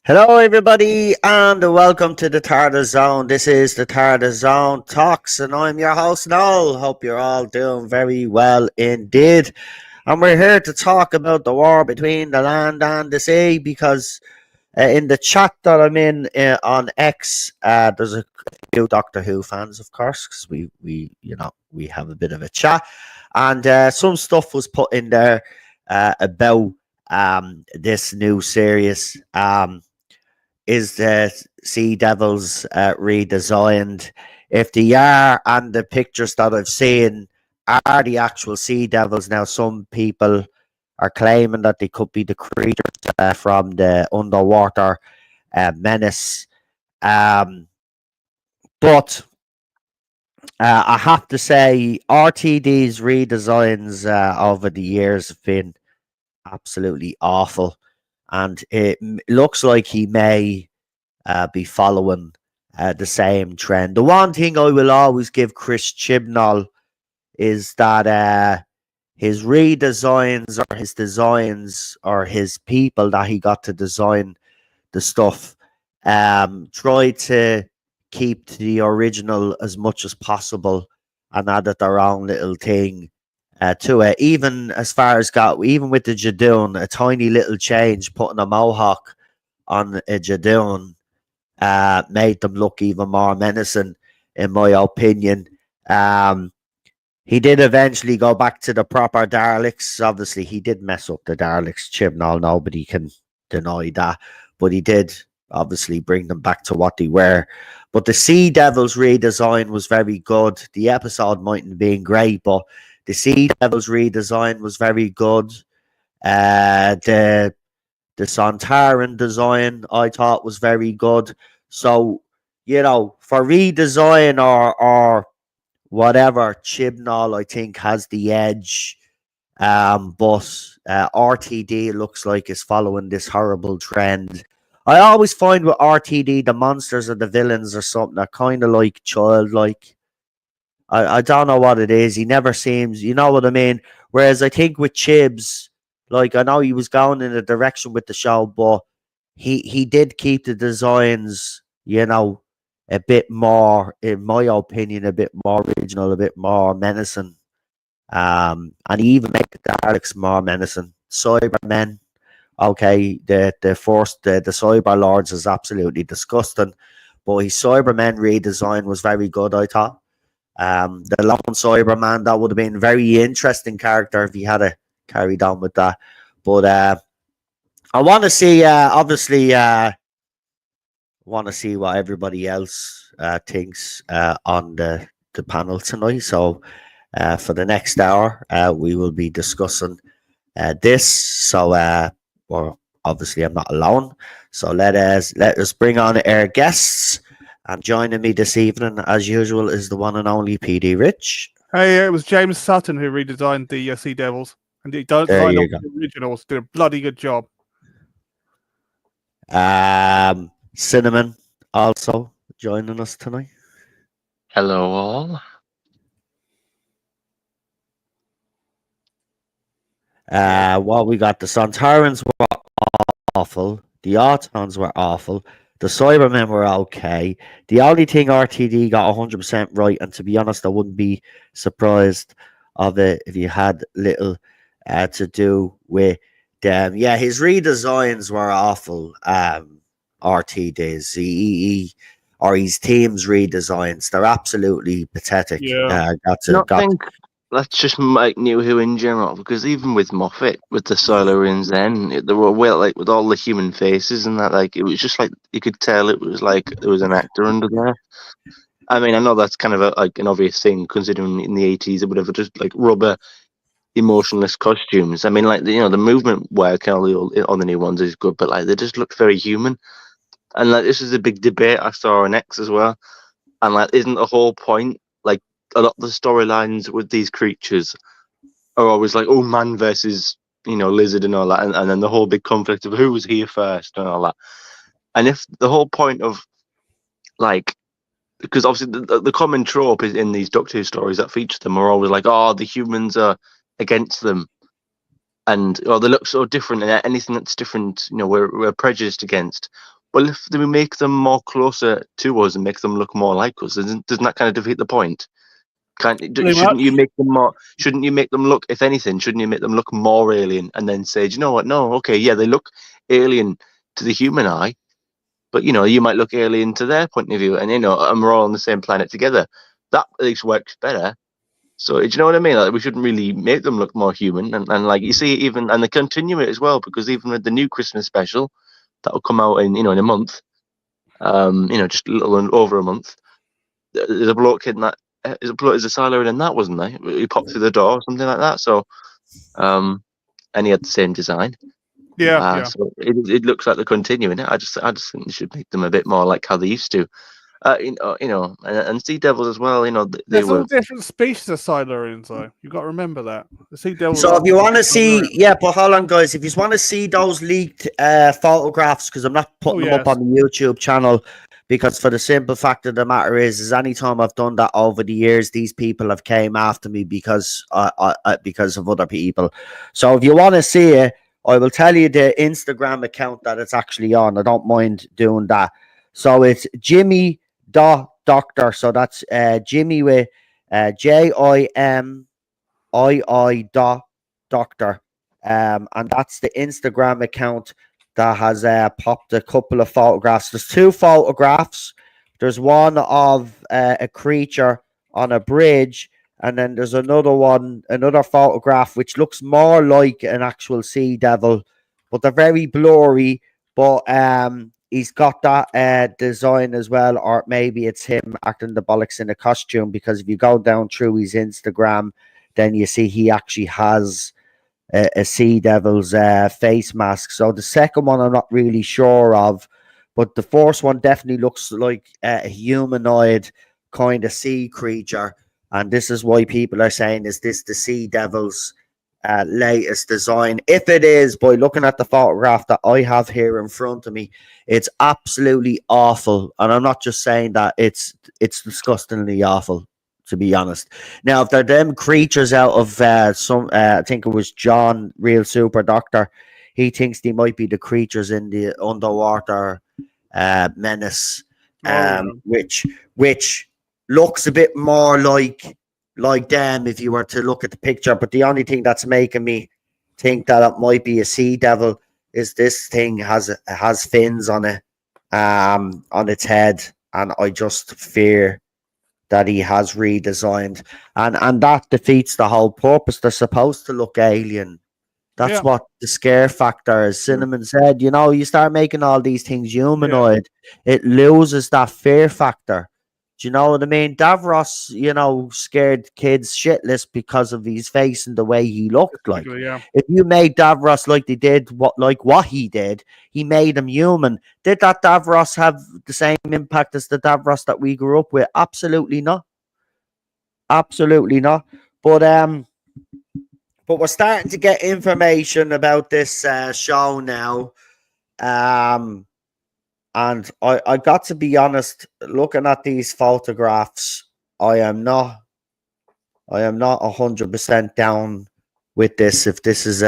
Hello, everybody, and welcome to the Tardis Zone. This is the Tardis Zone Talks, and I'm your host, Noel. Hope you're all doing very well indeed. And we're here to talk about the war between the land and the sea because in the chat that I'm in on X, there's a few Doctor Who fans, of course, because we have a bit of a chat, and some stuff was put in there about this new series. Is the Sea Devils redesigned? If they are, and the pictures that I've seen are the actual Sea Devils. Now, some people are claiming that they could be the creatures from the underwater menace. But I have to say, RTD's redesigns over the years have been absolutely awful. And it looks like he may be following the same trend. The one thing I will always give Chris Chibnall is that his redesigns or his designs or his people that he got to design the stuff try to keep to the original as much as possible and added their own little thing to it, even as far as even with the Jadoon, a tiny little change, putting a mohawk on a Jadoon made them look even more menacing, in my opinion. He did eventually go back to the proper Daleks. Obviously, he did mess up the Daleks, Chibnall, nobody can deny that, but he did obviously bring them back to what they were. But the Sea Devils redesign was very good. The episode mightn't have been great, but the Sea Devils redesign was very good. The Sontaran design I thought was very good. So, for redesign or whatever, Chibnall I think has the edge. But RTD looks like is following this horrible trend. I always find with RTD the monsters or the villains or something are kind of like childlike. I don't know what it is. He never seems, you know what I mean? Whereas I think with Chibs, like I know he was going in a direction with the show, but he did keep the designs, a bit more, in my opinion, a bit more original, a bit more menacing. And he even made the Daleks more menacing. Cybermen, okay, the Cyber Lords is absolutely disgusting, but his Cybermen redesign was very good, I thought. The Lone Cyberman, that would have been a very interesting character if he had carried on with that. But I want to see, obviously, want to see what everybody else thinks on the panel tonight. So for the next hour, we will be discussing this. So, well, obviously, I'm not alone. So let us bring on our guests. And joining me this evening, as usual, is the one and only PD Rich. Hey, it was James Sutton who redesigned the Sea Devils, and he designed the originals. Did a bloody good job. Cinnamon also joining us tonight. Hello, all. Well, we got the Sontarans were awful. The Autons were awful. The Cybermen were okay. The only thing RTD got 100% right, and to be honest, I wouldn't be surprised of it if you had little to do with Yeah, his redesigns were awful. RTDs, or his team's redesigns, they're absolutely pathetic. Yeah. Not think that's just like New Who in general, because even with Moffat, with the Silurians, they were well, like with all the human faces and that, like it was just like you could tell it was like there was an actor under there. I mean, I know that's kind of like an obvious thing, considering in the 80s or whatever, just like rubber, emotionless costumes. I mean, like the movement work and all the new ones is good, but like they just looked very human. And like this is a big debate I saw on X as well. And like, isn't the whole point like a lot of the storylines with these creatures are always like, oh, man versus lizard and all that, and then the whole big conflict of who was here first and all that. And if the whole point of like, because obviously the common trope is in these Doctor Who stories that feature them are always like, oh, the humans are against them, and they look so different, and anything that's different, we're prejudiced against. Well, if we make them more closer to us and make them look more like us, doesn't that kind of defeat the point? Shouldn't you make them more? Shouldn't you make them look? If anything, shouldn't you make them look more alien, and then say, do you know what? No, okay, yeah, they look alien to the human eye, but you might look alien to their point of view, and and we're all on the same planet together. That at least works better. So do you know what I mean? Like, we shouldn't really make them look more human, and like you see, even and they continue it as well, because even with the new Christmas special that will come out in a month, just a little over a month, there's a bloke in that. There's a Silurian in that, wasn't there? He popped through the door or something like that. So, and he had the same design. Yeah. So it looks like they're continuing it. I just think they should make them a bit more like how they used to. And Sea Devils as well. There's all different species of Silurians, though. You've got to remember that. The Sea Devils. So if you want to see, but hold on, guys. If you want to see those leaked photographs, because I'm not putting them up on the YouTube channel, because for the simple fact of the matter is anytime I've done that over the years, these people have came after me because of other people. So if you want to see it, I will tell you the Instagram account that it's actually on. I don't mind doing that. So it's Jimmy Doctor. So that's Jimmy with JIMII Doctor. And that's the Instagram account that has popped a couple of photographs. There's two photographs. There's one of a creature on a bridge, and then there's another photograph which looks more like an actual sea devil, but they're very blurry. But he's got that design as well, or maybe it's him acting the bollocks in a costume, because if you go down through his Instagram, then you see he actually has a Sea Devil's face mask. So the second one I'm not really sure of, but the first one definitely looks like a humanoid kind of sea creature. And this is why people are saying, is this the Sea Devil's latest design? If it is, by looking at the photograph that I have here in front of me, it's absolutely awful. And I'm not just saying that, it's disgustingly awful, to be honest. Now, if they're them creatures out of I think it was John, Real Super Doctor, he thinks they might be the creatures in the underwater menace, which looks a bit more like them if you were to look at the picture. But the only thing that's making me think that it might be a sea devil is this thing has fins on it, on its head, and I just fear that he has redesigned, and that defeats the whole purpose. They're supposed to look alien. That's what the scare factor is. Cinnamon said, you start making all these things humanoid, it loses that fear factor. Do you know what I mean? Davros, scared kids shitless because of his face and the way he looked. Like, if you made Davros like they did what he did, he made him human. Did that Davros have the same impact as the Davros that we grew up with? Absolutely not. Absolutely not. But we're starting to get information about this show now. And I got to be honest, looking at these photographs, I am not 100% down with this. If this is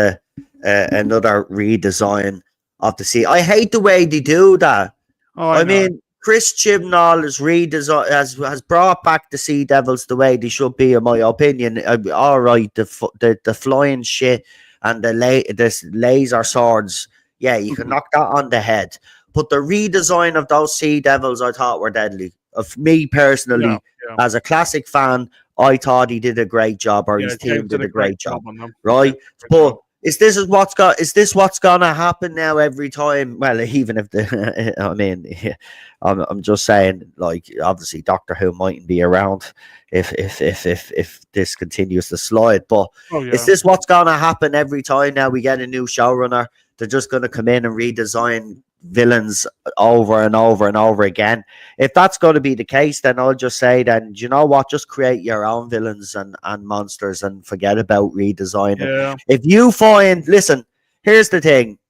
another redesign of the sea, I hate the way they do that. I mean, Chris Chibnall has brought back the Sea Devils the way they should be, in my opinion. All right, the flying shit and this laser swords. Yeah, you can knock that on the head. But the redesign of those Sea Devils, I thought were deadly. Of me personally, as a classic fan, I thought he did a great job, or his team James did a great job, on them. right? But is this what's gonna happen now every time? Well, even if the, I mean, I'm just saying, like, obviously Doctor Who mightn't be around if this continues to slide. But is this what's gonna happen every time now we get a new showrunner? They're just gonna come in and redesign villains over and over and over again. If that's going to be the case, then I'll just say, then you know what, just create your own villains and monsters and forget about redesigning. If you find, listen, here's the thing,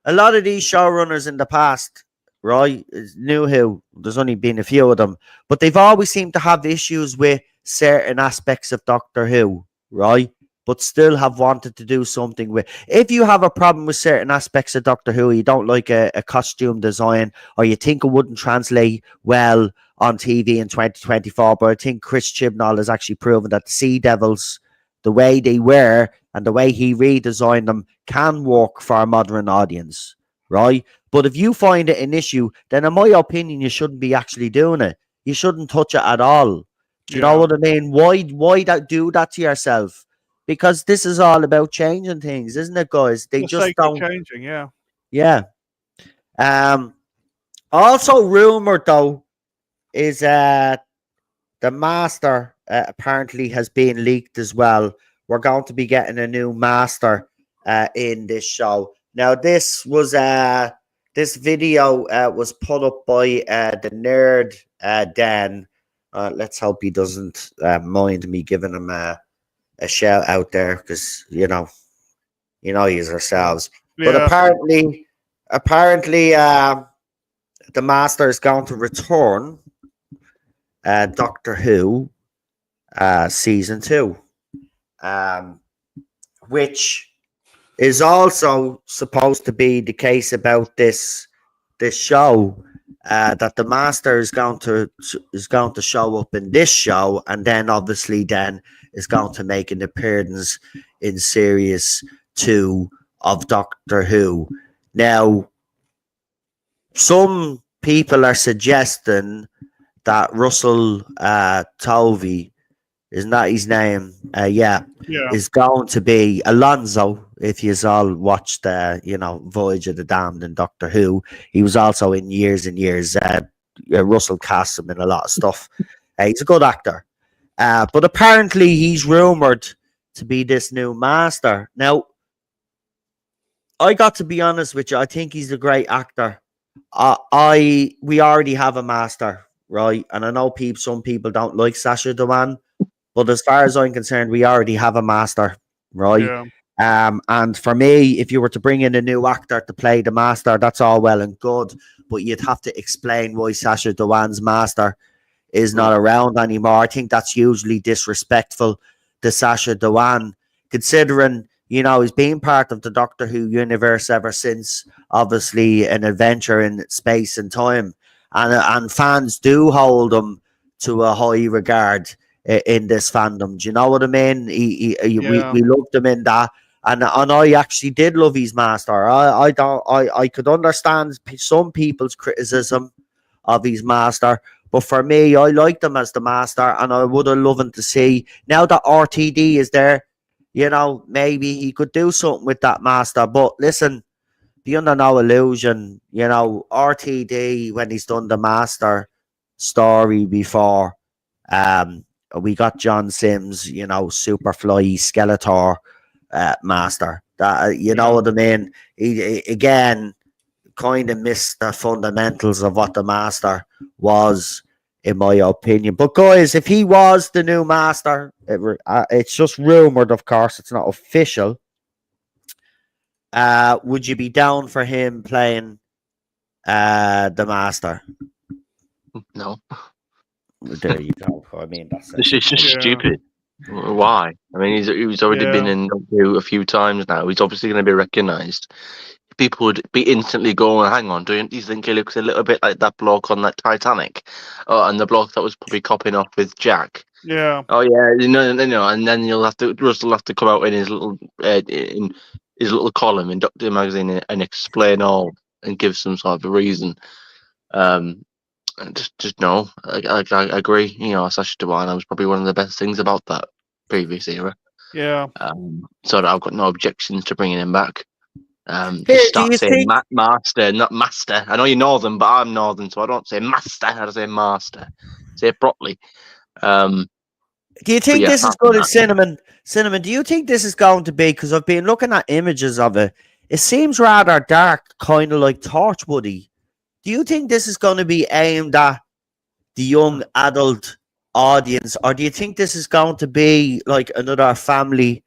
a lot of these showrunners in the past, right, New Who, there's only been a few of them, but they've always seemed to have issues with certain aspects of Doctor Who, right? But still have wanted to do something with. If you have a problem with certain aspects of Doctor Who, you don't like a costume design, or you think it wouldn't translate well on TV in 2024, but I think Chris Chibnall has actually proven that the Sea Devils, the way they were and the way he redesigned them, can work for a modern audience, right? But if you find it an issue, then in my opinion, you shouldn't be actually doing it. You shouldn't touch it at all. Do you know what I mean? Why do that to yourself? Because this is all about changing things, isn't it, guys? They just don't changing, yeah. Also rumored though is the Master apparently has been leaked as well. We're going to be getting a new Master in this show. Now this was this video was put up by the Nerd Dan. Let's hope he doesn't mind me giving him a shout out there, because you know he's ourselves. But apparently the Master is going to return Doctor Who season 2, which is also supposed to be the case about this show, that the Master is going to show up in this show, and then obviously then is going to make an appearance in series 2 of Doctor Who. Now, some people are suggesting that Russell Tovey, isn't that his name? Is going to be Alonso. If you all watched Voyage of the Damned and Doctor Who, he was also in years and years. Russell cast him in a lot of stuff. He's a good actor. But apparently he's rumored to be this new Master. Now, I got to be honest with you, I think he's a great actor. We already have a Master, right? And I know some people don't like Sacha Dhawan, but as far as I'm concerned, we already have a Master, right? And for me, if you were to bring in a new actor to play the Master, that's all well and good, but you'd have to explain why Sacha Dhawan's Master is not around anymore. I think that's hugely disrespectful to Sacha Dhawan, considering he's been part of the Doctor Who universe ever since, obviously an adventure in space and time, and fans do hold him to a high regard in this fandom. Do you know what I mean? We loved him in that, and I actually did love his Master. I could understand some people's criticism of his Master, but for me, I liked him as the Master, and I would have loved to see, now that RTD is there, maybe he could do something with that Master. But listen, be under no illusion, RTD, when he's done the Master story before, we got John Sims, Superfly, Skeletor Master. That know what I mean? He again kind of missed the fundamentals of what the Master was, in my opinion. But guys, if he was the new Master, it's just rumored, of course, it's not official. Would you be down for him playing the Master? No. There you go. I mean, it's just stupid. Why? I mean, he's already been in a few times now. He's obviously going to be recognised. people would be instantly going, hang on, do you think he looks a little bit like that bloke on that Titanic? And the bloke that was probably copping off with Jack. Yeah. Oh yeah, and then Russell will have to come out in his little column in Doctor Magazine and explain all and give some sort of a reason. And just no, I agree. Sacha Dhawan was probably one of the best things about that previous era. Yeah. So I've got no objections to bringing him back. Do Just start you saying think? master, not master. I know you're northern, but I'm northern, so I don't say master. I say master. Say it properly. Do you think yeah, this is going to Cinnamon? Cinnamon, do you think this is going to be? Because I've been looking at images of it. It seems rather dark, kind of like Torchwoody. Do you think this is going to be aimed at the young adult audience, or do you think this is going to be like another family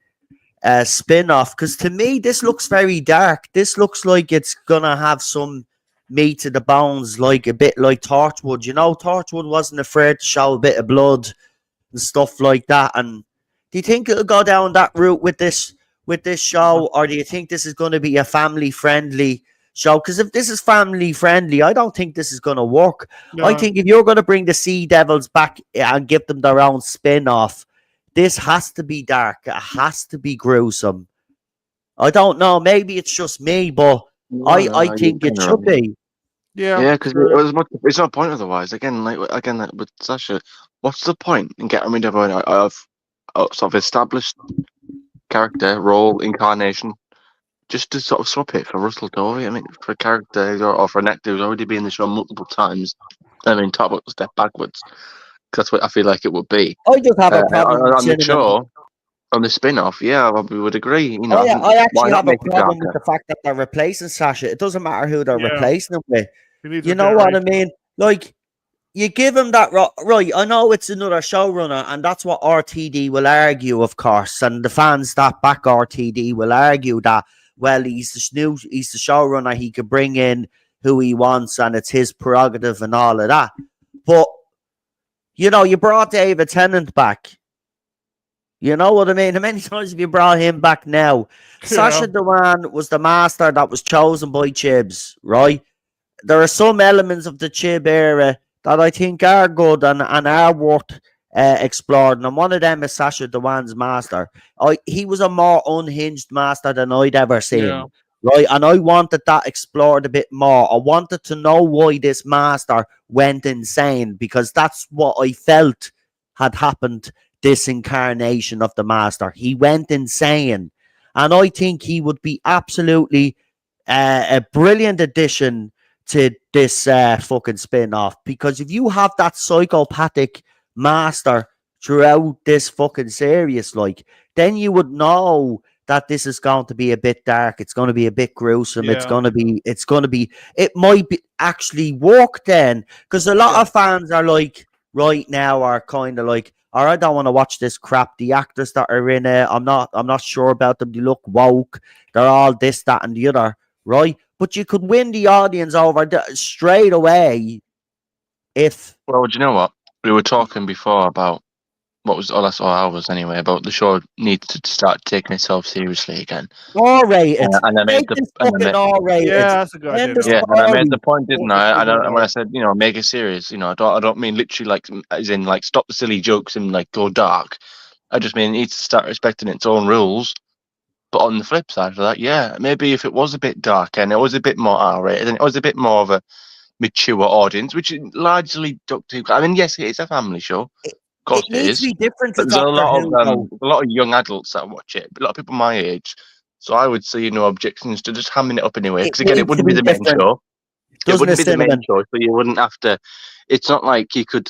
spin-off? Because to me, this looks very dark. This looks like it's gonna have some meat to the bones, like a bit like Torchwood. Torchwood wasn't afraid to show a bit of blood and stuff like that. And do you think it'll go down that route with this show, or do you think this is going to be a family friendly show? Because if this is family friendly, I don't think this is going to work. No. I think if you're going to bring the Sea Devils back and give them their own spin-off, this has to be dark. It has to be gruesome. I don't know. Maybe it's just me, but I think it should be. Yeah, because it's no point otherwise. Again, like with Sasha, what's the point in getting rid of a sort of established character, role, incarnation, just to sort of swap it for Russell Tovey? I mean, for a character or for an actor who's already been in the show multiple times. I mean, talk about the step backwards. That's what I feel like it would be. I just have a problem with on the show. On the spin-off, yeah, I would agree. I actually have a problem with the fact that they're replacing Sasha. It doesn't matter who they're replacing him with. You know what I mean? Like, you give him that right. I know it's another showrunner, and that's what RTD will argue, of course. And the fans that back RTD will argue that, well, he's the showrunner. He can bring in who he wants, and it's his prerogative and all of that. But you brought David Tennant back. You know what I mean? How many times have you brought him back now? Yeah. Sacha Dhawan was the master that was chosen by Chibs, right? There are some elements of the Chib era that I think are good and are worth explored. And one of them is Sacha Dhawan's master. He was a more unhinged master than I'd ever seen, right? And I wanted that explored a bit more. I wanted to know why this master went insane, because that's what I felt had happened. This incarnation of the master, he went insane, and I think he would be absolutely a brilliant addition to this fucking spin-off, because if you have that psychopathic master throughout this fucking series, like, then you would know that this is going to be a bit dark, it's going to be a bit gruesome, it might be actually work then, because a lot of fans are like, right now are kind of like, or I don't want to watch this crap. The actors that are in it, I'm not sure about them. They look woke. They're all this, that, and the other, right? But you could win the audience over straight away if. Well, do you know what? We were talking before about that's all I was anyway, about the show needs to start taking itself seriously again. R-rated. And I made R-rated. Yeah, that's a good idea. Yeah, and I made the point, didn't I? And when I said, make it serious, I don't mean literally like as in like stop the silly jokes and like go dark. I just mean it needs to start respecting its own rules. But on the flip side of that, yeah, maybe if it was a bit darker and it was a bit more R-rated and it was a bit more of a mature audience, which is largely Doctor Who. I mean, yes, it is a family show. Of course it is. Be different to there's a lot of young adults that watch it, a lot of people my age. So I would see no objections to just hamming it up anyway. Because again, it wouldn't be the main show. It wouldn't be the main show, so you wouldn't have to. It's not like you could.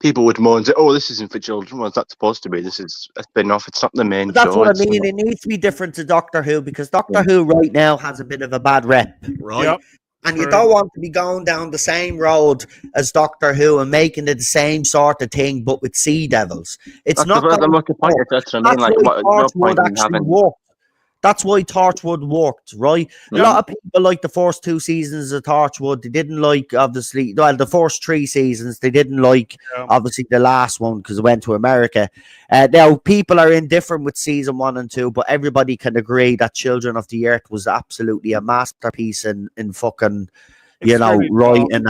People would moan and say, "Oh, this isn't for children." Well, it's not supposed to be. This is a spin-off. It's not the main show. That's what I mean. It needs to be different to Doctor Who, because Doctor Who right now has a bit of a bad rep, right? Yep. And you don't want to be going down the same road as Doctor Who and making it the same sort of thing, but with Sea Devils. It's not. That's the point. That's what I mean. Like, no point in having. That's why Torchwood worked, right? A lot of people like the first 2 seasons of Torchwood. They didn't like, obviously, well, the first 3 seasons. They didn't like, obviously, the last one because it went to America. Now, people are indifferent with season 1 and 2, but everybody can agree that Children of the Earth was absolutely a masterpiece in fucking, you know, writing, and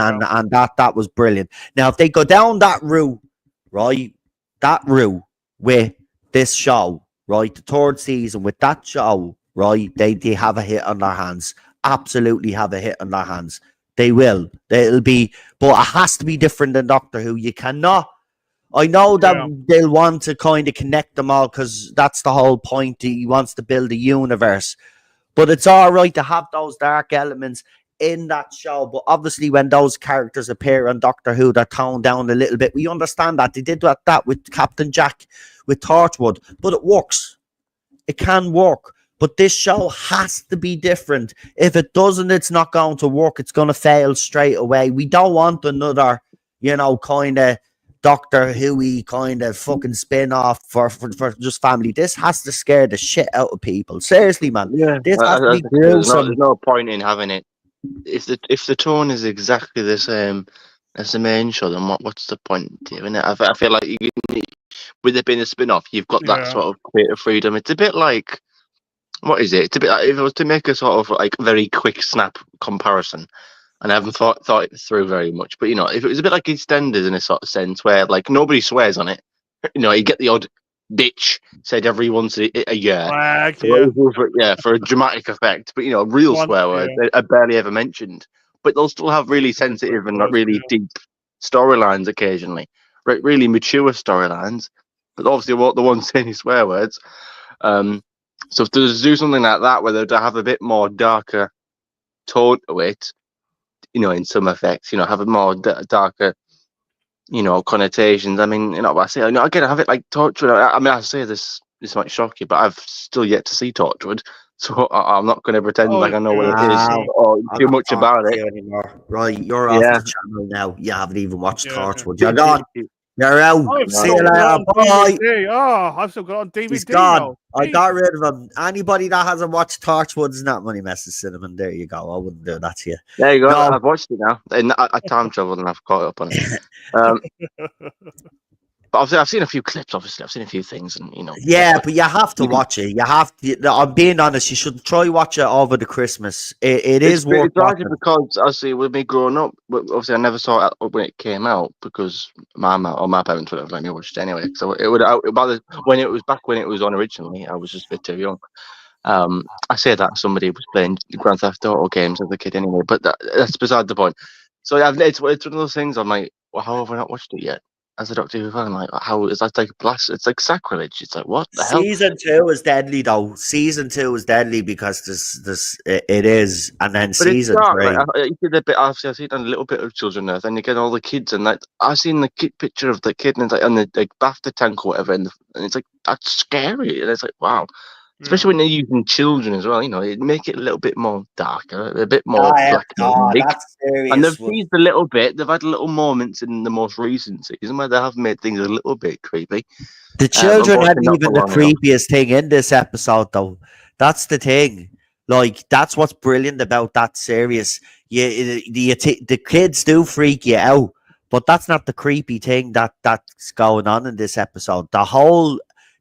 that was brilliant. Now, if they go down that route, right, that route with this show, right, the 3rd season with that show, right, they have a hit on their hands. Absolutely have a hit on their hands. They will. It'll be, but it has to be different than Doctor Who. You cannot. I know that they'll want to kind of connect them all because that's the whole point. He wants to build a universe. But it's all right to have those dark elements in that show. But obviously, when those characters appear on Doctor Who, they're toned down a little bit. We understand that. They did that with Captain Jack, with Torchwood. But it works. It can work. But this show has to be different. If it doesn't, it's not going to work. It's going to fail straight away. We don't want another, you know, kind of Doctor Who-y kind of fucking spin-off for just family. This has to scare the shit out of people. Seriously, man. Yeah, this has to be there's no point in having it. If the tone is exactly the same as the main show, then what's the point in doing it? I feel like with it being a spin-off, you've got that sort of creative freedom. It's a bit like, what is it? It's a bit like, if I was to make a sort of like very quick snap comparison, and I haven't thought it through very much, but you know, if it was a bit like EastEnders in a sort of sense where like nobody swears on it, you know, you get the odd bitch said every once a year, for a dramatic effect, but you know, real swear words are barely ever mentioned, but they'll still have really sensitive and really deep storylines occasionally, really mature storylines, but obviously the ones saying swear words. So if they do something like that where they have a bit more darker tone to it, you know, in some effects, you know, have a more darker, you know, connotations. I mean, you know, I say, you know, again, I have it like Torchwood. I mean, I say this might shock you, but I've still yet to see Torchwood, so I'm not going to pretend like I know what it is or too much about it. Anymore. Right, you're off the channel now. You haven't even watched Torchwood. You're gone. You're out. See you later. Bye. I've still got on DVD. He's gone. I got rid of him. Anybody that hasn't watched Torchwood's not money messes cinnamon. There you go. I wouldn't do that to you. There you go. No. I've watched it now. I time traveled and I've caught up on it. But obviously, I've seen a few clips. Obviously, I've seen a few things, and you know. Yeah, but you have to watch it. You have to. I'm being honest. You should try watch it over the Christmas. It's worth watching because obviously with me growing up, obviously I never saw it when it came out because my parents would have let me watch it anyway. So it would when it was on originally, I was just a bit too young. I say that somebody was playing Grand Theft Auto games as a kid anyway, but that's beside the point. So it's one of those things. I'm like, well, how have I not watched it yet? As a Doctor Who fan, like, how is that like blast? It's like sacrilege. It's like, what the hell? Season 2 is deadly, though. Season 2 is deadly because it is, and then season 3. Like, you did a bit. Obviously, I've seen a little bit of Children Earth, and you get all the kids, and like I've seen the picture of the kid, and it's like on the BAFTA tank or whatever, and it's like that's scary, and it's like wow. Especially when they're using children as well, you know, it make it a little bit more darker, a bit more black and white. That's serious. And they've teased a little bit. They've had little moments in the most recent season where they have made things a little bit creepy. The children aren't even the creepiest thing in this episode, though. That's the thing. Like, that's what's brilliant about that series. The kids do freak you out, but that's not the creepy thing that's going on in this episode.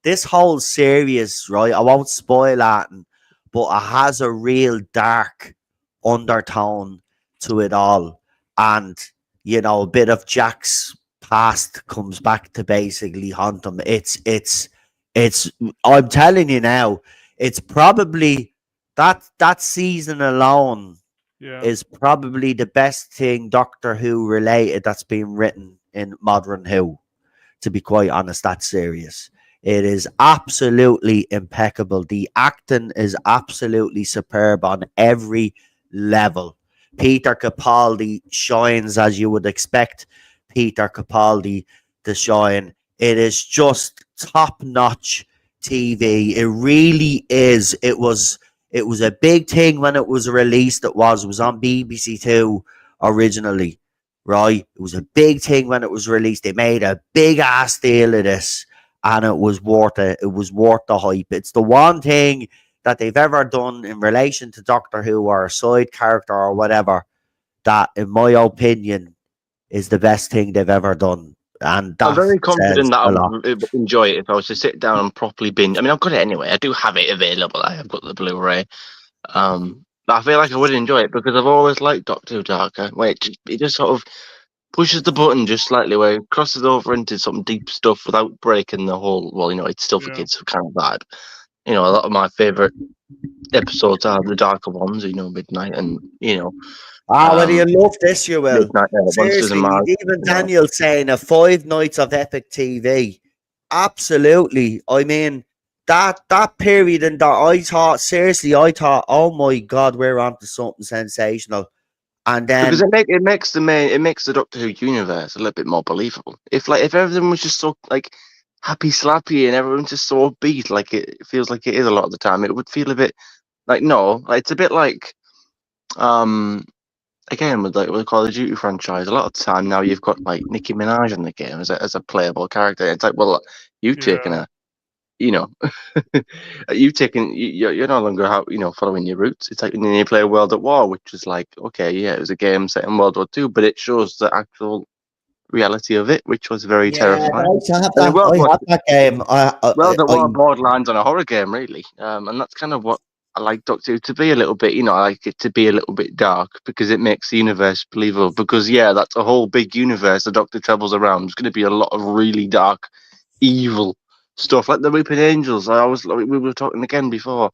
This whole series, right? I won't spoil that, but it has a real dark undertone to it all. And, you know, a bit of Jack's past comes back to basically haunt him. It's I'm telling you now, it's probably that season alone is probably the best thing Doctor Who related that's been written in modern Who, to be quite honest. That series. It is absolutely impeccable. The acting is absolutely superb on every level. Peter Capaldi shines as you would expect Peter Capaldi to shine. It is just top-notch TV. It really is. It was a big thing when it was released. It was on BBC Two originally, right? It was a big thing when it was released. They made a big-ass deal of this. And it was worth it. It was worth the hype. It's the one thing that they've ever done in relation to Doctor Who or a side character or whatever, that, in my opinion, is the best thing they've ever done. And I'm that very says confident that I a lot. would enjoy it if I was to sit down and properly binge. I mean, I've got it anyway. I do have it available. I've got the Blu-ray. But I feel like I would enjoy it because I've always liked Doctor Who Darker, where it just sort of pushes the button just slightly, where it crosses over into some deep stuff without breaking the whole. Well, it's still for kids kind of vibe. A lot of my favorite episodes are the darker ones. Midnight and Whether you love this, you will. Midnight Monsters and Seriously, Mars. even Daniel saying a 5 nights of epic TV. Absolutely. I mean, that period and that I thought, oh my God, we're onto something sensational. And then Because it makes the Doctor Who universe a little bit more believable. If everything was just so like happy slappy and everyone's just so upbeat, like it feels like it is a lot of the time, it would feel a bit like it's a bit like again with the Call of Duty franchise. A lot of the time now you've got like Nicki Minaj in the game as a playable character. It's like, well, you've taken a you're no longer following your roots. It's like when you play World at War, which is like, okay, yeah, it was a game set in World War II, but it shows the actual reality of it, which was very terrifying. I have that game. World at War borderlines on a horror game, really, and that's kind of what I like Doctor Who to be a little bit. I like it to be a little bit dark because it makes the universe believable. Because that's a whole big universe the Doctor travels around. There's going to be a lot of really dark, evil stuff like the Weeping Angels. We were talking again before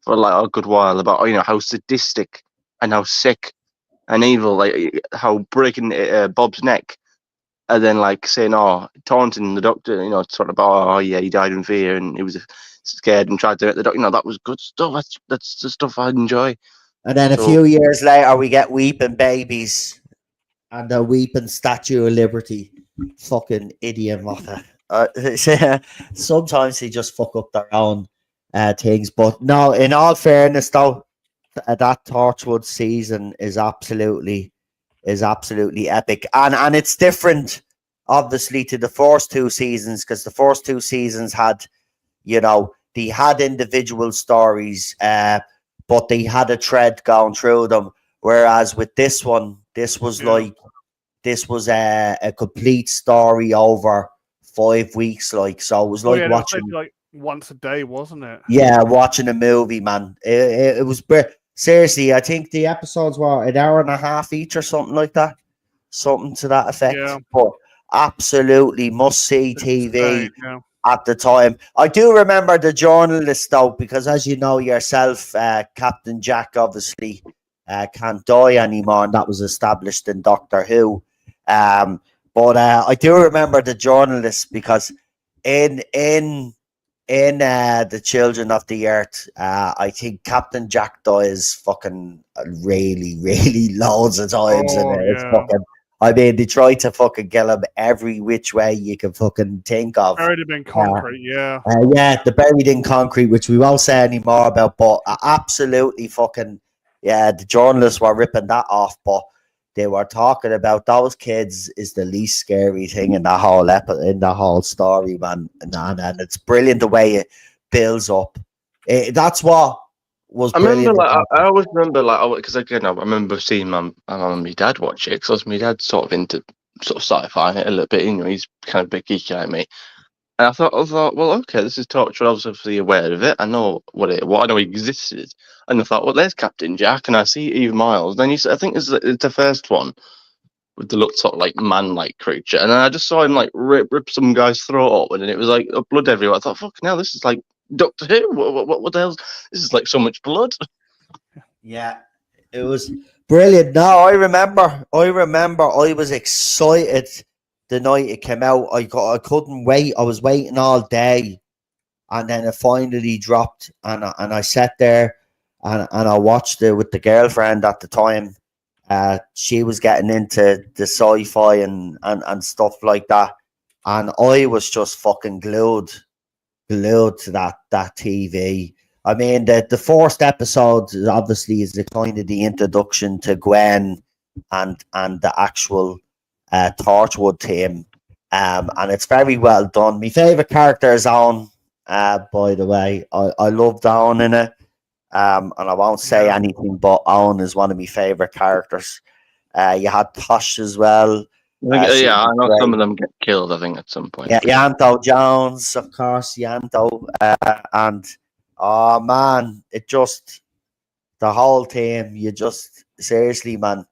for like a good while about how sadistic and how sick and evil, like how breaking Bob's neck and then like saying, taunting the Doctor, sort of about, oh yeah, he died in fear and he was scared and tried to hurt the Doctor. That was good stuff. That's the stuff I enjoy. And then a few years later, we get Weeping Babies and the Weeping Statue of Liberty. Fucking idiot mother. Sometimes they just fuck up their own things. But no, in all fairness, though, that Torchwood season is absolutely epic, and it's different, obviously, to the first 2 seasons, because the first 2 seasons had, they had individual stories, but they had a thread going through them. Whereas with this one, this was a complete story over 5 weeks, so it was like watching like once a day, wasn't it? Yeah, watching a movie, man. It was seriously. I think the episodes were an hour and a half each or something like that, something to that effect. Yeah. But absolutely must see TV at the time. I do remember the journalist though, because as you know yourself, Captain Jack obviously can't die anymore, and that was established in Doctor Who. But I do remember the journalist because in the Children of the Earth, I think Captain Jack dies fucking really, really loads of times, it's fucking. I mean, they try to fucking kill him every which way you can fucking think of. Buried him in concrete, the buried in concrete, which we won't say any more about, but absolutely fucking, the journalists were ripping that off, but they were talking about those kids is the least scary thing in the whole story, man. And it's brilliant the way it builds up. That's what was brilliant. I always remember, because again, I remember seeing my mum and my dad watch it, because my dad's sort of into sort of sci-fi a little bit. He's kind of big geeky like me. And I thought, well, okay, this is Torchwood. I was obviously aware of it. I know what I know he existed. And I thought, well, there's Captain Jack, and I see Eve Miles. Then I think it's the first one with the look sort of like man-like creature, and then I just saw him like rip some guy's throat open, and it was like blood everywhere. I thought, fucking hell, this is like Doctor Who. What the hell? This is like so much blood. Yeah, it was brilliant. No, I remember. I was excited the night it came out. I couldn't wait. I was waiting all day, and then it finally dropped, and I sat there and I watched it with the girlfriend at the time. She was getting into the sci-fi and stuff like that, and I was just fucking glued to that TV. I mean, the first episode obviously is the kind of the introduction to Gwen and the actual Torchwood team, and it's very well done. My favorite character is Owen. By the way, I love Owen in it. And I won't say Yeah. anything, but Owen is one of my favorite characters. You had Tosh as well. She I was know some great. of them get killed. I think at some point. Yeah, Yanto Jones, of course, Yanto, and oh man, the whole team. You just seriously, man,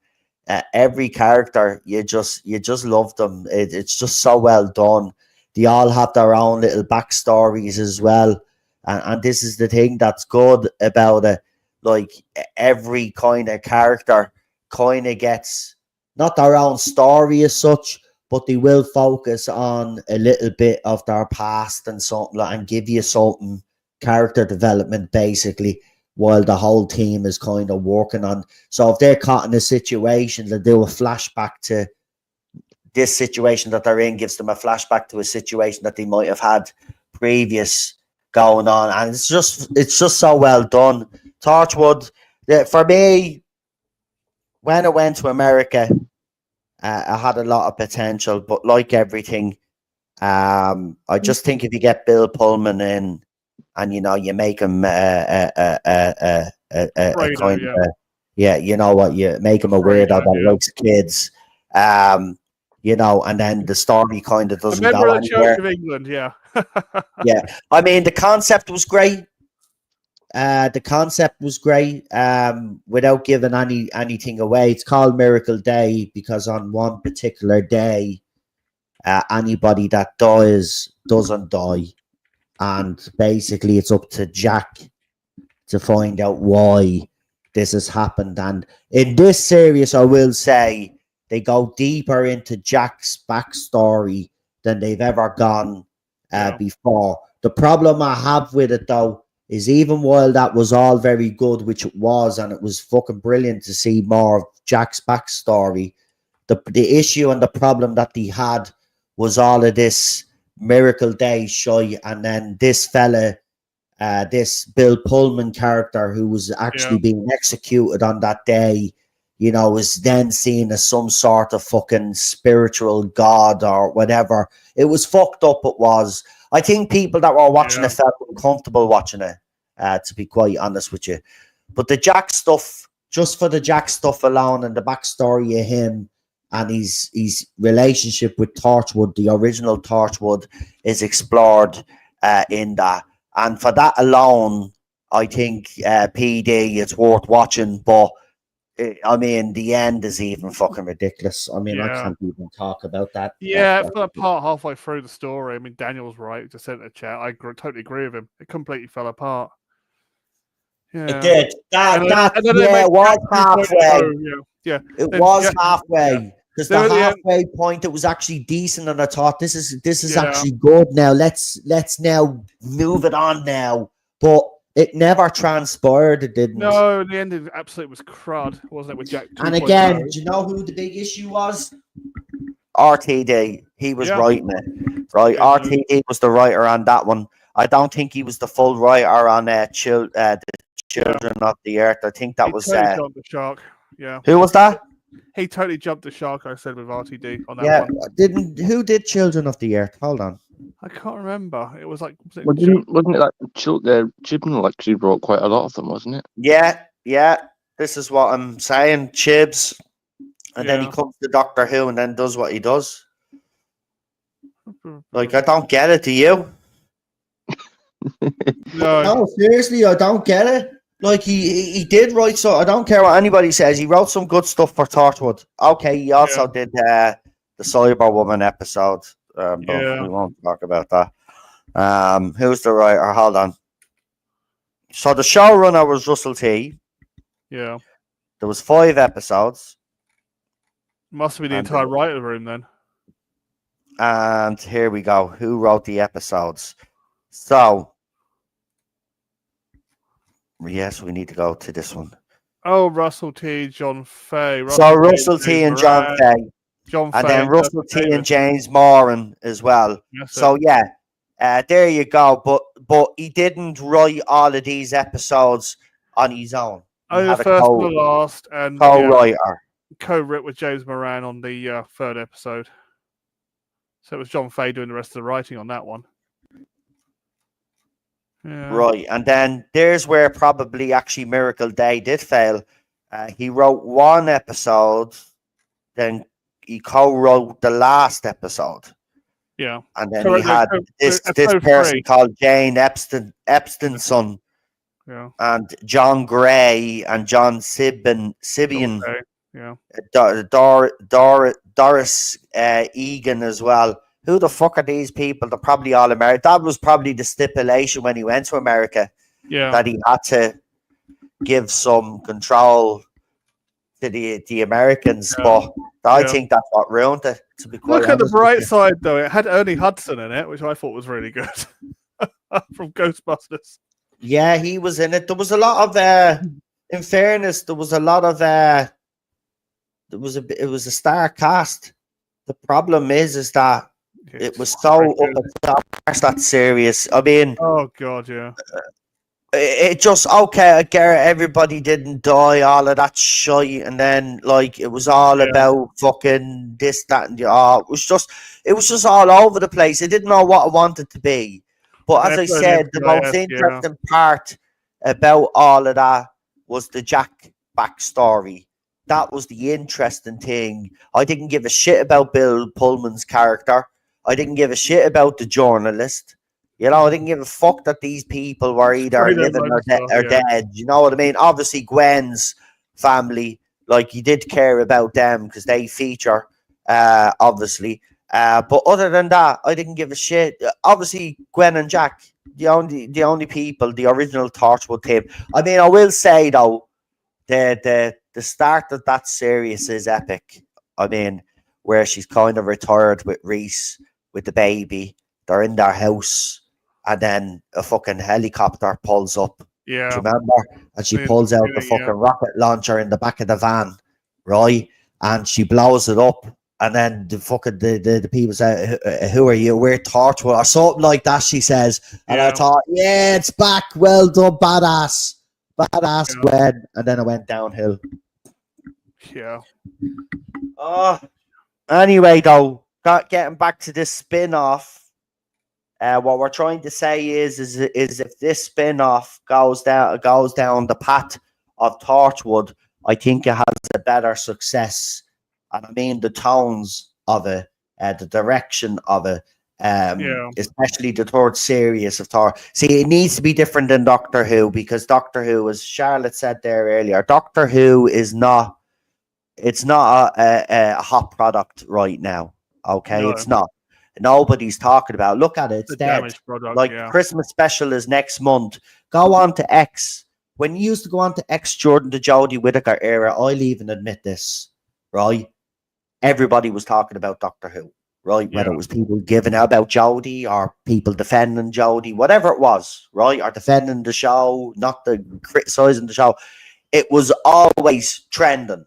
every character you just love them. It's just so well done. They all have their own little backstories as well, and this is the thing that's good about it. Like every kind of character kind of gets not their own story as such, but they will focus on a little bit of their past and something and give you something character development basically while the whole team is kind of working on. So if they're caught in a situation, they do a flashback to this situation that they're in, gives them a flashback to a situation that they might have had previous going on, and it's just so well done. Torchwood, for me, when I went to America, I had a lot of potential, but like everything, I just think if you get Bill Pullman in, and you make him a kind yeah. of you know what, you make him a Fredo, weirdo that yeah. likes kids, and then the story kind of A doesn't member go of the Church anywhere. of England, yeah. Yeah, I mean the concept was great. The concept was great. Without giving anything away, it's called Miracle Day because on one particular day, anybody that dies doesn't die, and basically it's up to Jack to find out why this has happened. And in this series, I will say they go deeper into Jack's backstory than they've ever gone before. The problem I have with it, though, is even while that was all very good, which it was, and it was fucking brilliant to see more of Jack's backstory, the issue and the problem that he had was all of this Miracle Day shy, and then this fella, this Bill Pullman character who was actually being executed on that day, is then seen as some sort of fucking spiritual god or whatever. It was fucked up. It was. I think people that were watching it felt uncomfortable watching it, to be quite honest with you. But the Jack stuff, just for the Jack stuff alone and the backstory of him and his relationship with Torchwood, the original Torchwood, is explored in that. And for that alone, I think PD, it's worth watching. But I mean, the end is even fucking ridiculous. I mean, I can't even talk about that. Yeah, it fell apart halfway through the story. I mean, Daniel's right. Just sent a chat. I totally agree with him. It completely fell apart. Yeah. It did. It was halfway. It was halfway. Because the halfway point, it was actually decent, and I thought this is actually good now. Let's now move it on now. But it never transpired. It didn't. No, the ending absolutely was crud, wasn't it? With Jack 2.0. And again, do you know who the big issue was? RTD. He was writing it, right? Yeah, RTD was the writer on that one. I don't think he was the full writer on the Children of the Earth. I think that was totally jumped the shark. Yeah. Who was that? He totally jumped the shark. I said with RTD on that one. Who did Children of the Earth? Hold on. I can't remember. It was like wasn't it like Chibnall actually wrote quite a lot of them, wasn't it? Yeah. This is what I'm saying, Chibs. And then he comes to Doctor Who and then does what he does. Like, I don't get it, do you? No, seriously, I don't get it. Like, he did write, so I don't care what anybody says. He wrote some good stuff for Torchwood. Okay, he also did the Cyberwoman episode. But we won't talk about that. Who's the writer? Hold on. So the showrunner was Russell T. Yeah. There was 5 episodes. Must be the entire writer room then. And here we go. Who wrote the episodes? So, yes, we need to go to this one. Oh, Russell T, John Fay. Russell T and John Fay. And then Russell T and James Moran as well. So, there you go. But he didn't write all of these episodes on his own. He the first and the last. And co-writer. Co-writ with James Moran on the 3rd episode. So it was John Fay doing the rest of the writing on that one. Yeah. Right, and then there's where probably actually Miracle Day did fail. He wrote one episode, then he co-wrote the last episode, Yeah. and then he Correct. had this Episode person 3. called Jane Epstein's son, Yeah. and John Gray and John Sibian, Okay. Yeah. Doris Egan as well. Who the fuck are these people? They're probably all American. That was probably the stipulation when he went to America, Yeah. that he had to give some control to the Americans. Yeah. But I Yeah. think that's what ruined it, to be quite Look at the honest with bright you. side, though. It had Ernie Hudson in it, which I thought was really good from Ghostbusters. Yeah, he was in it. There was a lot of in fairness, there was a lot of it was a star cast. The problem is that it was so up at top, that serious. I mean, Oh God, yeah. it just okay. I get it, everybody didn't die, all of that shit, and then like it was all about fucking this, that, and the it was just all over the place. I didn't know what I wanted to be, but as I said, the most interesting part about all of that was the Jack backstory. That was the interesting thing. I didn't give a shit about Bill Pullman's character. I didn't give a shit about the journalist. You know, I didn't give a fuck that these people were either living or dead. You know what I mean? Obviously, Gwen's family, like, you did care about them because they feature, obviously. But other than that, I didn't give a shit. Obviously, Gwen and Jack, the only people, the original Torchwood team. I mean, I will say though, the start of that series is epic. I mean, where she's kind of retired with Reese with the baby. They're in their house, and then a fucking helicopter pulls up. Yeah. Do you remember? And she pulls out the fucking rocket launcher in the back of the van, right? And she blows it up. And then the people say, "Who are you? We're Torchwood," or something like that. She says, and I thought, yeah, it's back. Well done, badass, Gwen. And then it went downhill. Yeah. Anyway, though, getting back to this spin-off, what we're trying to say is if this spin-off goes down the path of Torchwood, I think it has a better success. And I mean the tones of it, the direction of it, especially the third series of Thor. See, it needs to be different than Doctor Who, because Doctor Who, as Charlotte said there earlier, Doctor Who is not. It's not a hot product right now. Okay, no. It's not. Nobody's talking about. Look at it; it's dead. Product, Christmas special is next month. Go on to X. When you used to go on to X during the Jodie Whittaker era, I'll even admit this, right? Everybody was talking about Doctor Who, right? Whether it was people giving out about Jodie or people defending Jodie, whatever it was, right? Or defending the show, not criticizing the show. It was always trending,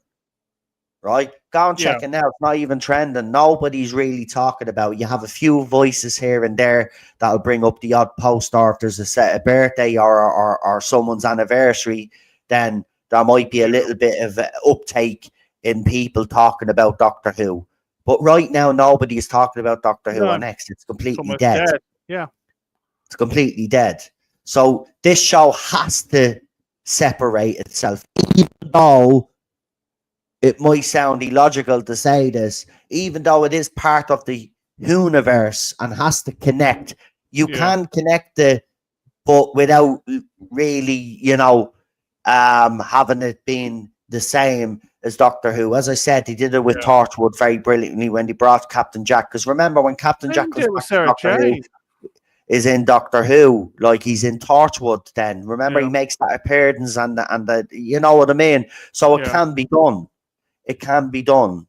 right? Go and check it now. It's not even trending. Nobody's really talking about it. You have a few voices here and there that'll bring up the odd post, or if there's a birthday or someone's anniversary, then there might be a little bit of uptake in people talking about Doctor Who. But right now, nobody is talking about Doctor Who on X. It's completely dead. Yeah. It's completely dead. So this show has to separate itself, even though it might sound illogical to say this, even though it is part of the universe and has to connect. You can connect it, but without really, having it being the same as Doctor Who. As I said, he did it with Torchwood very brilliantly when he brought Captain Jack. Because remember, when Captain Jack is in Doctor Who, like, he's in Torchwood then. Remember, he makes that appearance and the you know what I mean? So it can be done. It can be done.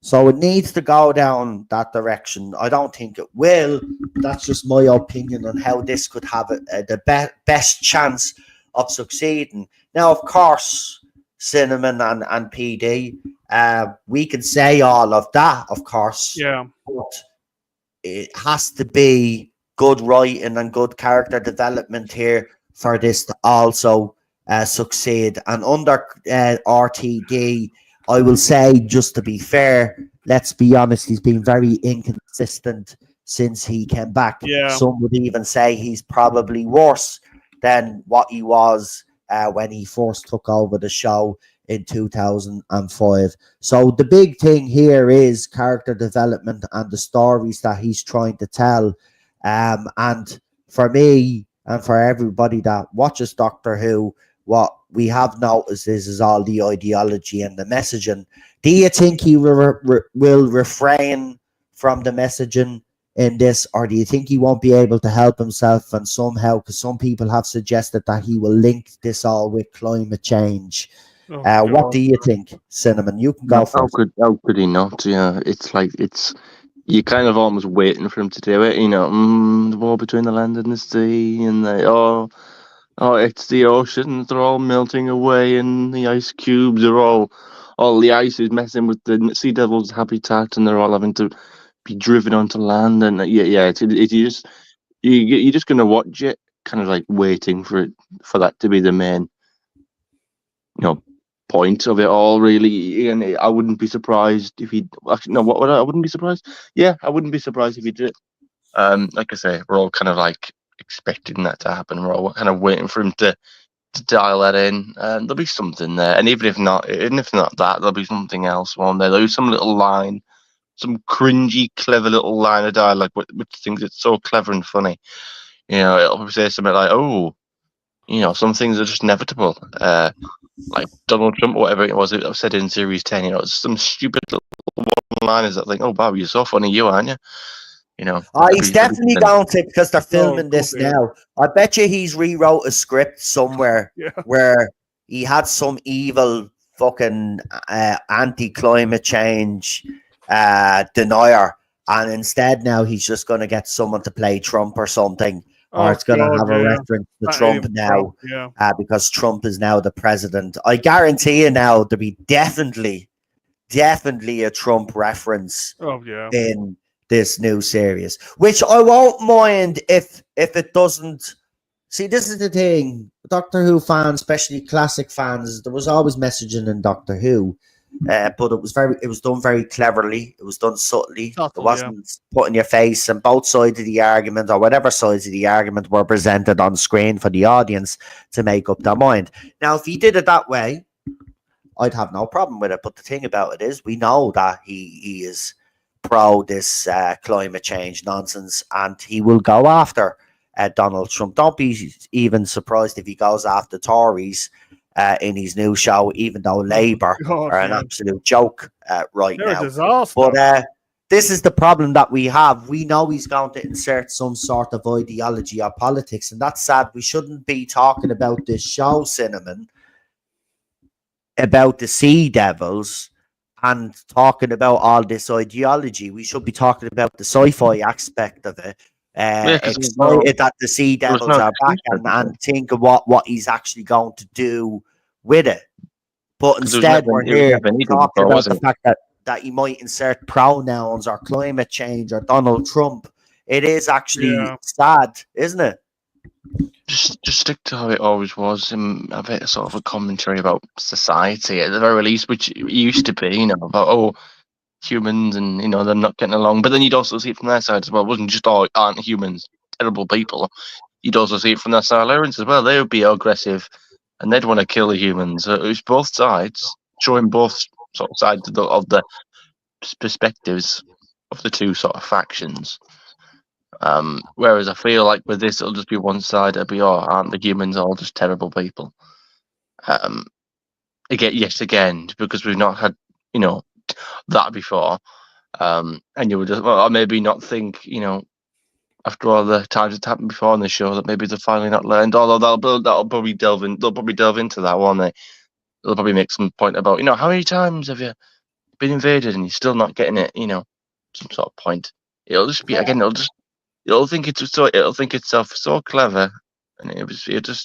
So it needs to go down that direction. I don't think it will. That's just my opinion on how this could have the best chance of succeeding. Now, of course, Cinnamon and PD, we can say all of that, of course. Yeah. But it has to be good writing and good character development here for this to also succeed. And under RTD, I will say, just to be fair, let's be honest, he's been very inconsistent since he came back. Yeah. Some would even say he's probably worse than what he was when he first took over the show in 2005. So the big thing here is character development and the stories that he's trying to tell. And for me and for everybody that watches Doctor Who, what we have noticed is all the ideology and the messaging. Do you think he will refrain from the messaging in this, or do you think he won't be able to help himself and somehow, because some people have suggested that he will link this all with climate change? What do you think, Cinnamon? You can go first. How could he not? Yeah, it's like you're kind of almost waiting for him to do it. You know, the war between the land and the sea, and it's the oceans. They're all melting away, and the ice cubes are all the ice is messing with the sea devil's habitat, and they're all having to be driven onto land. And you're just gonna watch it, kind of like waiting for that to be the main, point of it all, really. And I wouldn't be surprised if he actually no. What would I wouldn't be surprised. Yeah, I wouldn't be surprised if he did. Like I say, we're all kind of like expecting that to happen. We're all kind of waiting for him to dial that in, and there'll be something there. And even if not that, there'll be something else on there. There'll be some little line, some cringy, clever little line of dialogue, which thinks it's so clever and funny. It'll probably say something like, "Oh, some things are just inevitable." Like Donald Trump or whatever it was that said in Series 10, it's some stupid little one-liners that think, "Oh, wow, you're so funny, you aren't you?" He's definitely going to, because they're filming this now. I bet you he's rewrote a script somewhere where he had some evil fucking anti-climate change denier, and instead now he's just going to get someone to play Trump or something. Or it's going to have a reference to Trump now, because Trump is now the president. I guarantee you now there'll be definitely a Trump reference in this new series, which I won't mind if it doesn't. See, this is the thing. Doctor Who fans, especially classic fans, there was always messaging in Doctor Who. But it was done very cleverly. It was done subtly. It wasn't put in your face, and both sides of the argument, or whatever sides of the argument, were presented on screen for the audience to make up their mind. Now, if he did it that way, I'd have no problem with it. But the thing about it is, we know that he is pro this climate change nonsense, and he will go after Donald Trump. Don't be even surprised if he goes after Tories in his new show, even though Labour are an absolute joke right They're now. A disaster. But this is the problem that we have. We know he's going to insert some sort of ideology or politics, and that's sad. We shouldn't be talking about this show, Cinnamon, about the Sea Devils and talking about all this ideology. We should be talking about the sci-fi aspect of it. Excited that the Sea Devils are back and think of what he's actually going to do with it. But instead, we're here talking about the fact that he might insert pronouns or climate change or Donald Trump. It is actually sad, isn't it? Just stick to how it always was, and a bit sort of a commentary about society at the very least, which it used to be, about humans and they're not getting along. But then you'd also see it from their side as well. It wasn't just aren't humans terrible people. You'd also see it from their Silurians as well. They would be aggressive and they'd want to kill the humans. So it was both sides, showing both sort of sides of the perspectives of the two sort of factions. Whereas I feel like with this, it'll just be one side. It'll be, aren't the humans all just terrible people? Again, because we've not had that before, and you would just maybe not think after all the times it's happened before on the show that maybe they've finally not learned. Although they'll probably delve into that, won't they? They'll probably make some point about how many times have you been invaded and you're still not getting it. Some sort of point. It'll just be again. It'll think itself so clever, and I'll just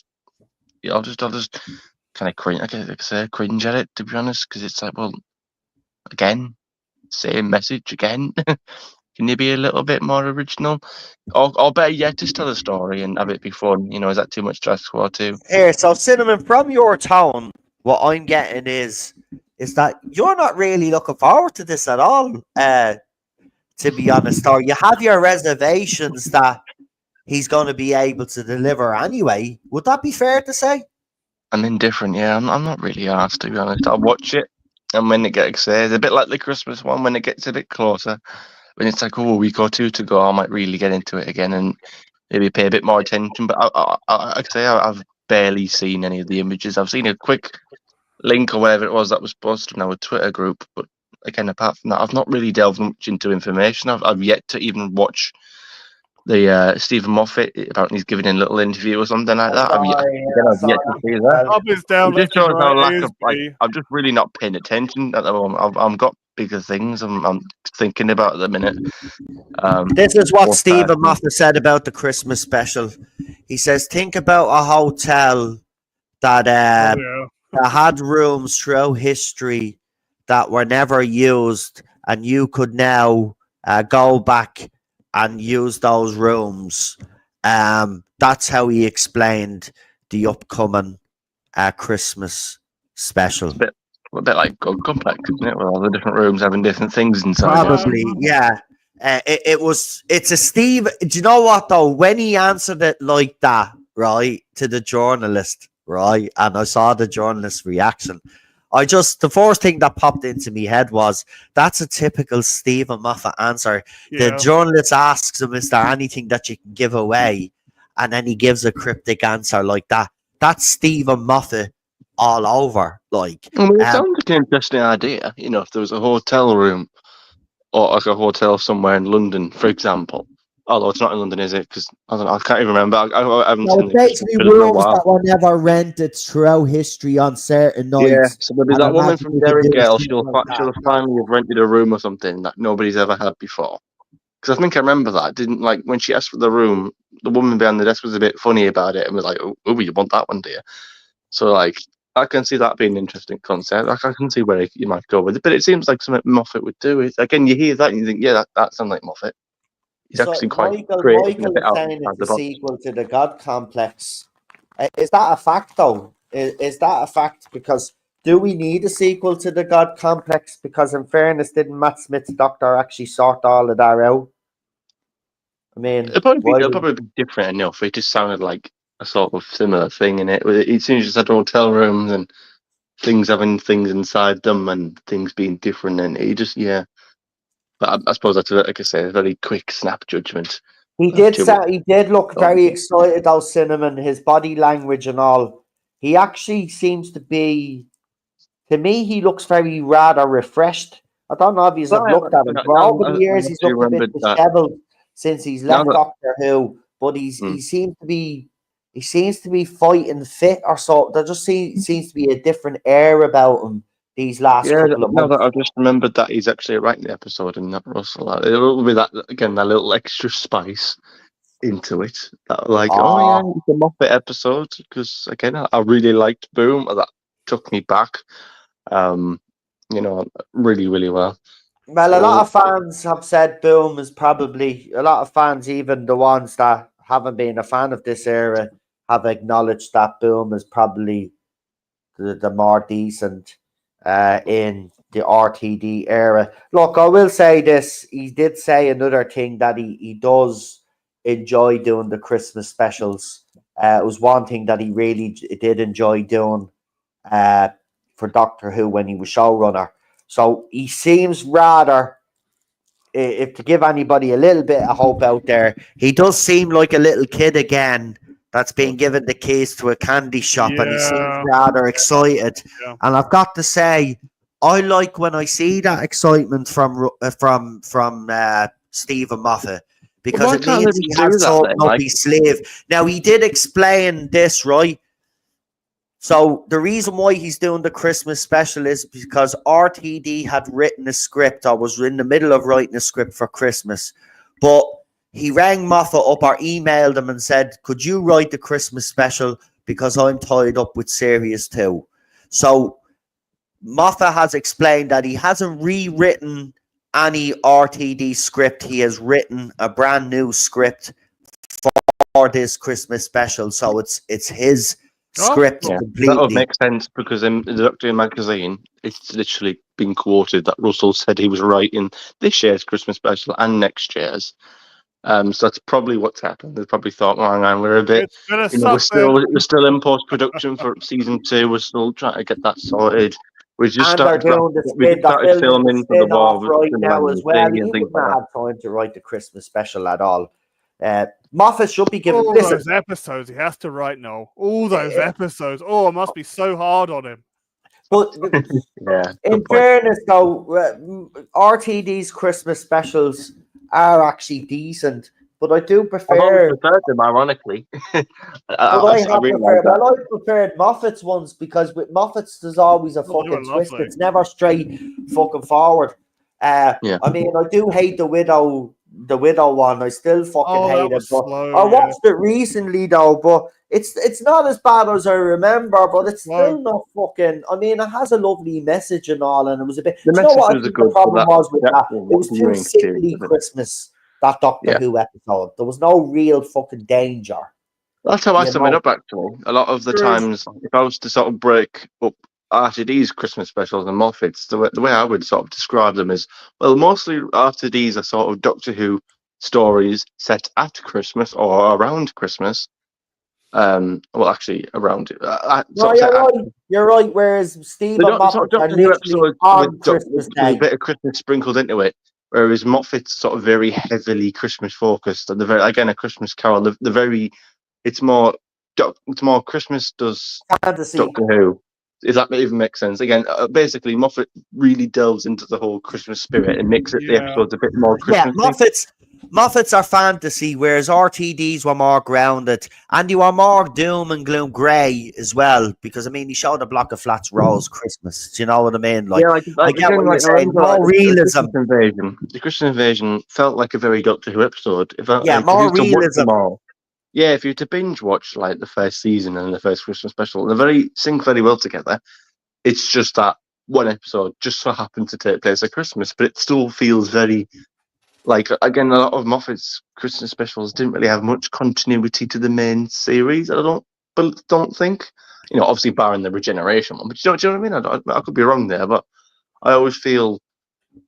kind of cringe. I say cringe at it, to be honest, because it's like, well, again, same message again. Can you be a little bit more original, or better yet, just tell a story and have it be fun? Is that too much to ask for too? Here, so Cinnamon, from your tone, what I'm getting is that you're not really looking forward to this at all. to be honest, or you have your reservations that he's going to be able to deliver anyway. Would that be fair to say? I'm indifferent. Yeah, I'm not really asked, to be honest. I'll watch it, and when it gets there, it's a bit like the Christmas one. When it gets a bit closer, when it's like, oh, a week or two to go, I might really get into it again and maybe pay a bit more attention. But I've barely seen any of the images. I've seen a quick link or whatever it was that was posted in our Twitter group. But again, apart from that, I've not really delved much into information. I've yet to even watch the Stephen Moffat. Apparently, he's giving a little interview or something like that. I've yet to see that. Bob is down It just left and shows how right. lack of like. I'm just really not paying attention at the moment. I've got bigger things I'm thinking about at the minute. This is what What's Stephen that? Moffat said about the Christmas special. He says, think about a hotel that that had rooms throughout history that were never used, and you could now go back and use those rooms. That's how he explained the upcoming Christmas special. A bit like God Complex, isn't it? With all the different rooms having different things inside. Probably, yeah. It's a Steve. Do you know what though? When he answered it like that, right, to the journalist, right, and I saw the journalist's reaction, the first thing that popped into my head was that's a typical Stephen Moffat answer. The journalist asks him, "Is there anything that you can give away?" And then he gives a cryptic answer like that. That's Stephen Moffat all over. Like, it sounds like an interesting idea. You know, if there was a hotel room or like a hotel somewhere in London, for example. Although it's not in London, is it? Because I don't know, I can't even remember. I haven't seen it. Basically, rooms that were never rented throughout history on certain nights. Yeah, so maybe that woman from Derry Girl, she'll finally have rented a room or something that nobody's ever had before. Because I think I remember that. Didn't like when she asked for the room, the woman behind the desk was a bit funny about it and was like, "Oh, you want that one, dear?" So like, I can see that being an interesting concept. Like, I can see where you might go with it, but it seems like something Moffat would do. It again, you hear that and you think, yeah, that sounds like Moffat. He's actually quite Michael is saying it's a sequel to the God Complex. Is that a fact, though? Is that a fact? Because do we need a sequel to the God Complex? Because in fairness, didn't Matt Smith's Doctor actually sort all of that out? I mean, it'll probably be different enough. It just sounded like a sort of similar thing in it. It seems just had hotel rooms and things having things inside them and things being different, and it just But I suppose that's, like I say, a very quick snap judgment. He did look very excited, though, Cinnamon, his body language and all. He actually seems to be, to me, he looks very rather refreshed. I don't know if you've looked at him. For over the years, he's looked a bit disheveled since he's left Doctor Who, but he seems to be fighting fit or so. There just seems to be a different air about him these last couple of months. I've just remembered that he's actually writing the episode and not Russell. It will be that again, that little extra spice into it. That it's a Moffat episode because again, I really liked Boom. That took me back, really, really well. Well, a lot of fans have said Boom is probably a lot of fans, even the ones that haven't been a fan of this era, have acknowledged that Boom is probably the more decent in the RTD era. Look, I will say this. He did say another thing that he does enjoy doing the Christmas specials. It was one thing that he really did enjoy doing for Doctor Who when he was showrunner. So he seems rather, if to give anybody a little bit of hope out there, he does seem like a little kid again that's been given the keys to a candy shop, and he seems rather excited. Yeah. And I've got to say, I like when I see that excitement from Stephen Moffat, because it means he has something up his sleeve. Now, he did explain this, right? So the reason why he's doing the Christmas special is because RTD had written a script, or was in the middle of writing a script for Christmas, but he rang Moffat up or emailed him and said, could you write the Christmas special because I'm tied up with Series 2. So Moffat has explained that he hasn't rewritten any RTD script. He has written a brand new script for this Christmas special. So it's his script completely. That would make sense because in the Doctor Who magazine, it's literally been quoted that Russell said he was writing this year's Christmas special and next year's. So that's probably what's happened. They probably thought, "Oh, hang on, we're a bit, It's been a we're still in post production for season 2. We're still trying to get that sorted. We just And they're started, doing the we just spin, they're started filming the filming for the spin war off with right the now as well. thing He and things wouldn't like have that." had time to write the Christmas special at all. Moffat should be given. All Listen, those episodes he has to write now. All those eh, episodes. Oh, it must be so hard on him. but Yeah, in good point. fairness, though, RTD's Christmas specials are actually decent. But I do I've always prefer. preferred them, ironically. But I I realise that. I preferred Moffat's ones because with Moffat's there's always a Oh, they were fucking twist. lovely. It's never straight fucking forward. Yeah. I mean, I do hate the widow one. I still fucking Oh, that hate it. was But slow. I Yeah. watched it recently though, but it's not as bad as I remember. But it's Slow. still not fucking. I mean, it has a lovely message and all, and it was a bit. The Do you know what I message was think good the problem for was with that that? actual It was too viewing experience silly of it. Christmas. That Doctor Yeah. Who episode. There was no real fucking danger. That's how I You sum it know. up, actually. A lot of the True. times, if I was to sort of break up RTD's Christmas specials and Moffat's, the way I would sort of describe them is, well, mostly RTD's are sort of Doctor Who stories set at Christmas or around Christmas. Well, actually, around it. No, you're right. You're right. Whereas Steve and Moffat are Doctor Who literally episodes on with Christmas with a Day. bit of Christmas sprinkled into it, whereas Moffat's sort of very heavily Christmas focused. And the very, again, a Christmas Carol. The very, it's more Christmas does Fantasy. Doctor Who. If that even makes sense. Again, basically, Moffat really delves into the whole Christmas spirit and makes it the Yeah. episodes a bit more Yeah, Christmassy. Moffat's are fantasy, whereas RTD's were more grounded, and you were more doom and gloom grey as well. Because I mean, he showed a block of flats rose Christmas. Do you know what I mean? Like, Yeah, I get what you're saying. More realism. The Christian Invasion felt like a very Doctor Who episode. If Yeah, if you more were to watch realism. them all, yeah, if you were to binge watch like the first season and the first Christmas special, they very sync very well together. It's just that one episode just so happened to take place at Christmas, but it still feels very like, again, a lot of Moffat's Christmas specials didn't really have much continuity to the main series. I don't think. Obviously barring the regeneration one, but do you know what I mean? I could be wrong there, but I always feel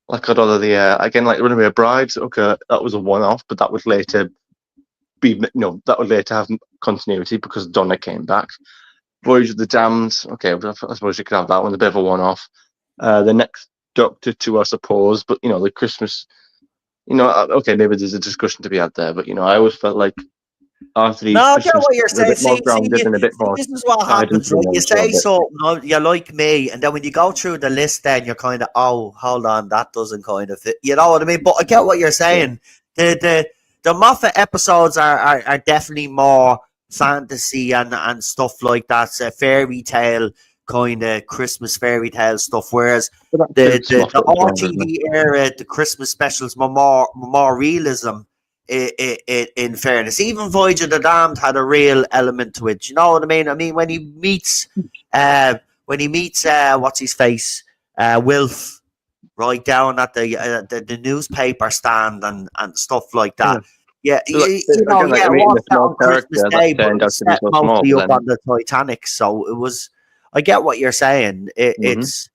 like I'd rather again, like Runaway Brides. Okay, that was a one-off, but that would later have continuity because Donna came back. Voyage of the Damned. Okay, I suppose you could have that one, a bit of a one-off. The next Doctor 2, I suppose, but the Christmas. Okay, maybe there's a discussion to be had there, but I always felt like after these, No, I get what you're saying. a bit more grounded and a bit more. This is what happens. Right? You say something, you like me, and then when you go through the list, then you're kind of, oh, hold on, that doesn't kind of fit. You know what I mean? But I get what you're saying. Yeah. The Moffat episodes are definitely more fantasy and stuff like that. Fairy tale kind of Christmas fairy tale stuff, whereas the RTD era, the Christmas specials, more realism. In fairness, even Voyage of the Damned had a real element to it. You know what I mean? I mean, when he meets what's his face, Wilf, right down at the newspaper stand and stuff like that. Yeah, walked out on Christmas Day, but it was set mostly up on the Titanic. So it was. I get what you're saying. It's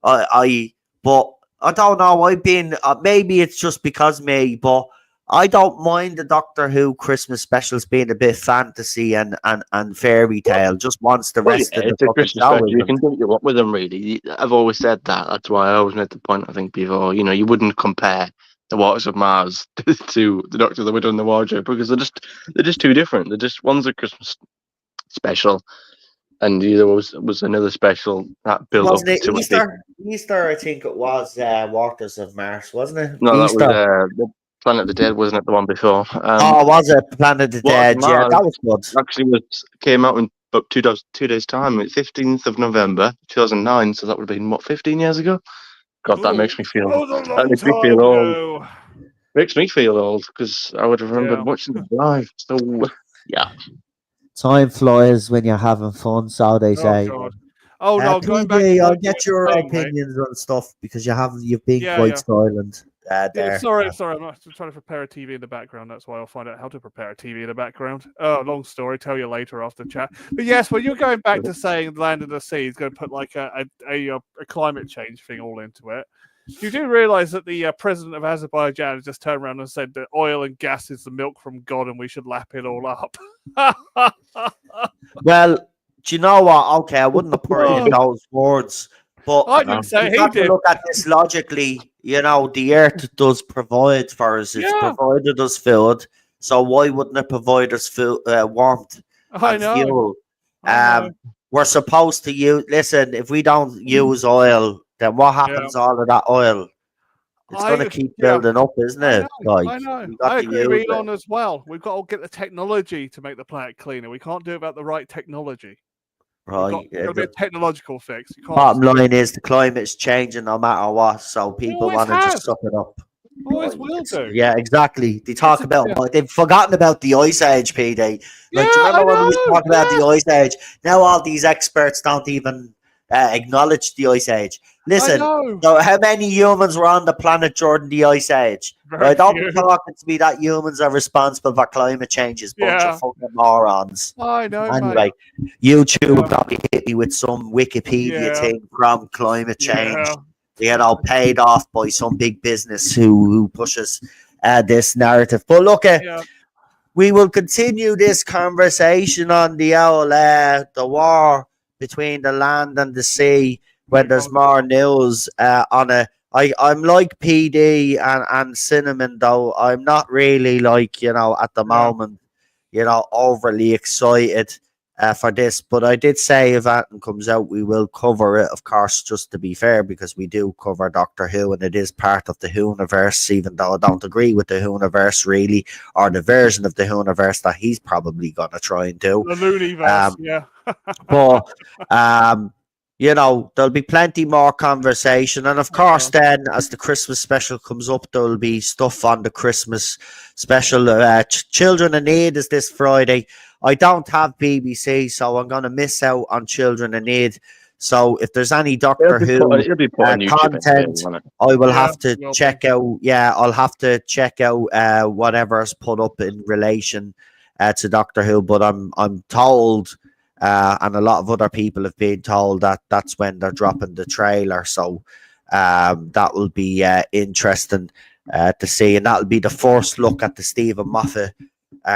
but I don't know. I've been maybe it's just because me, but I don't mind the Doctor Who Christmas specials being a bit fantasy and fairy tale. Just wants the rest of the Christmas special. You can do what you want with them, really. I've always said that. That's why I always made the point. I think before, you wouldn't compare the Waters of Mars to the Doctor that Widow and the Wardrobe because they're just too different. One's a Christmas special. And there was another special that built wasn't up it to Easter? Easter, I think it was Waters of Mars, wasn't it? No, Easter. that was Planet of the Dead, wasn't it? The one before. Was it Planet of the Dead? Yeah, that was good. Actually, came out in about 2 days time, 15th of November, 2009. So that would have been 15 years ago. God, that makes me feel. That makes me feel old. Makes me feel old because I would have remembered watching it live. So yeah. Time flies when you're having fun, so they say. God. Oh no, going back PJ, I'll get your opinions on stuff because you've been quite silent. there. Sorry, I'm not trying to prepare a TV in the background. That's why I'll find out how to prepare a TV in the background. Oh, long story. Tell you later after chat. But yes, when you're going back to saying Land of the Sea is going to put like a climate change thing all into it, you do realise that the president of Azerbaijan has just turned around and said that oil and gas is the milk from God and we should lap it all up. Well, do you know what? Okay, I wouldn't have put it in those words, but I didn't say you he have to did. look at this logically. You know, the earth does provide for us. It's Yeah. provided us food, so why wouldn't it provide us food, warmth I and know. fuel? I know. We're supposed to use. Listen, if we don't use oil, then what happens to all of that oil? It's going to keep building up, isn't I it? know. Like, I know. you got I to agree with use Elon it. as well. We've got to get the technology to make the planet cleaner. We can't do it without the right technology. Right. It's got to be a technological fix. You can't Bottom line is the climate's changing no matter what, so people always want to has. just suck it up. Always will do. Yeah, exactly. They talk about, but they've forgotten about the Ice Age, PD. Like, Yeah, do you remember I when we was know, talking about the Ice Age? Now all these experts don't even acknowledge the Ice Age. I Listen, know. so how many humans were on the planet during the Ice Age? Very Right, don't be few. talking to me that humans are responsible for climate changes. Bunch Yeah. of fucking morons. I know, Anyway, mate. YouTube probably hit me with some Wikipedia Yeah. thing from climate change. Yeah. You know, paid off by some big business who pushes this narrative. But look, Yeah. we will continue this conversation on the old the war between the land and the sea when there's more news on it. I'm like PD and Cinnamon, though. I'm not really like, you know, at the moment, you know, overly excited for this. But I did say if that comes out, we will cover it, of course, just to be fair, because we do cover Doctor Who and it is part of the Who-universe, even though I don't agree with the Who-universe really, or the version of the Who-universe that he's probably going to try and do. The Looniverse, yeah. But you know, there'll be plenty more conversation. And of course, then as the Christmas special comes up, there'll be stuff on the Christmas special. Children in Need is this Friday. I don't have BBC, so I'm going to miss out on Children in Need. So if there's any Doctor Who content, I will have to check out. Yeah, I'll have to check out whatever's put up in relation to Doctor Who. But I'm told. And a lot of other people have been told that that's when they're dropping the trailer. So that will be interesting to see. And that'll be the first look at the Stephen Moffat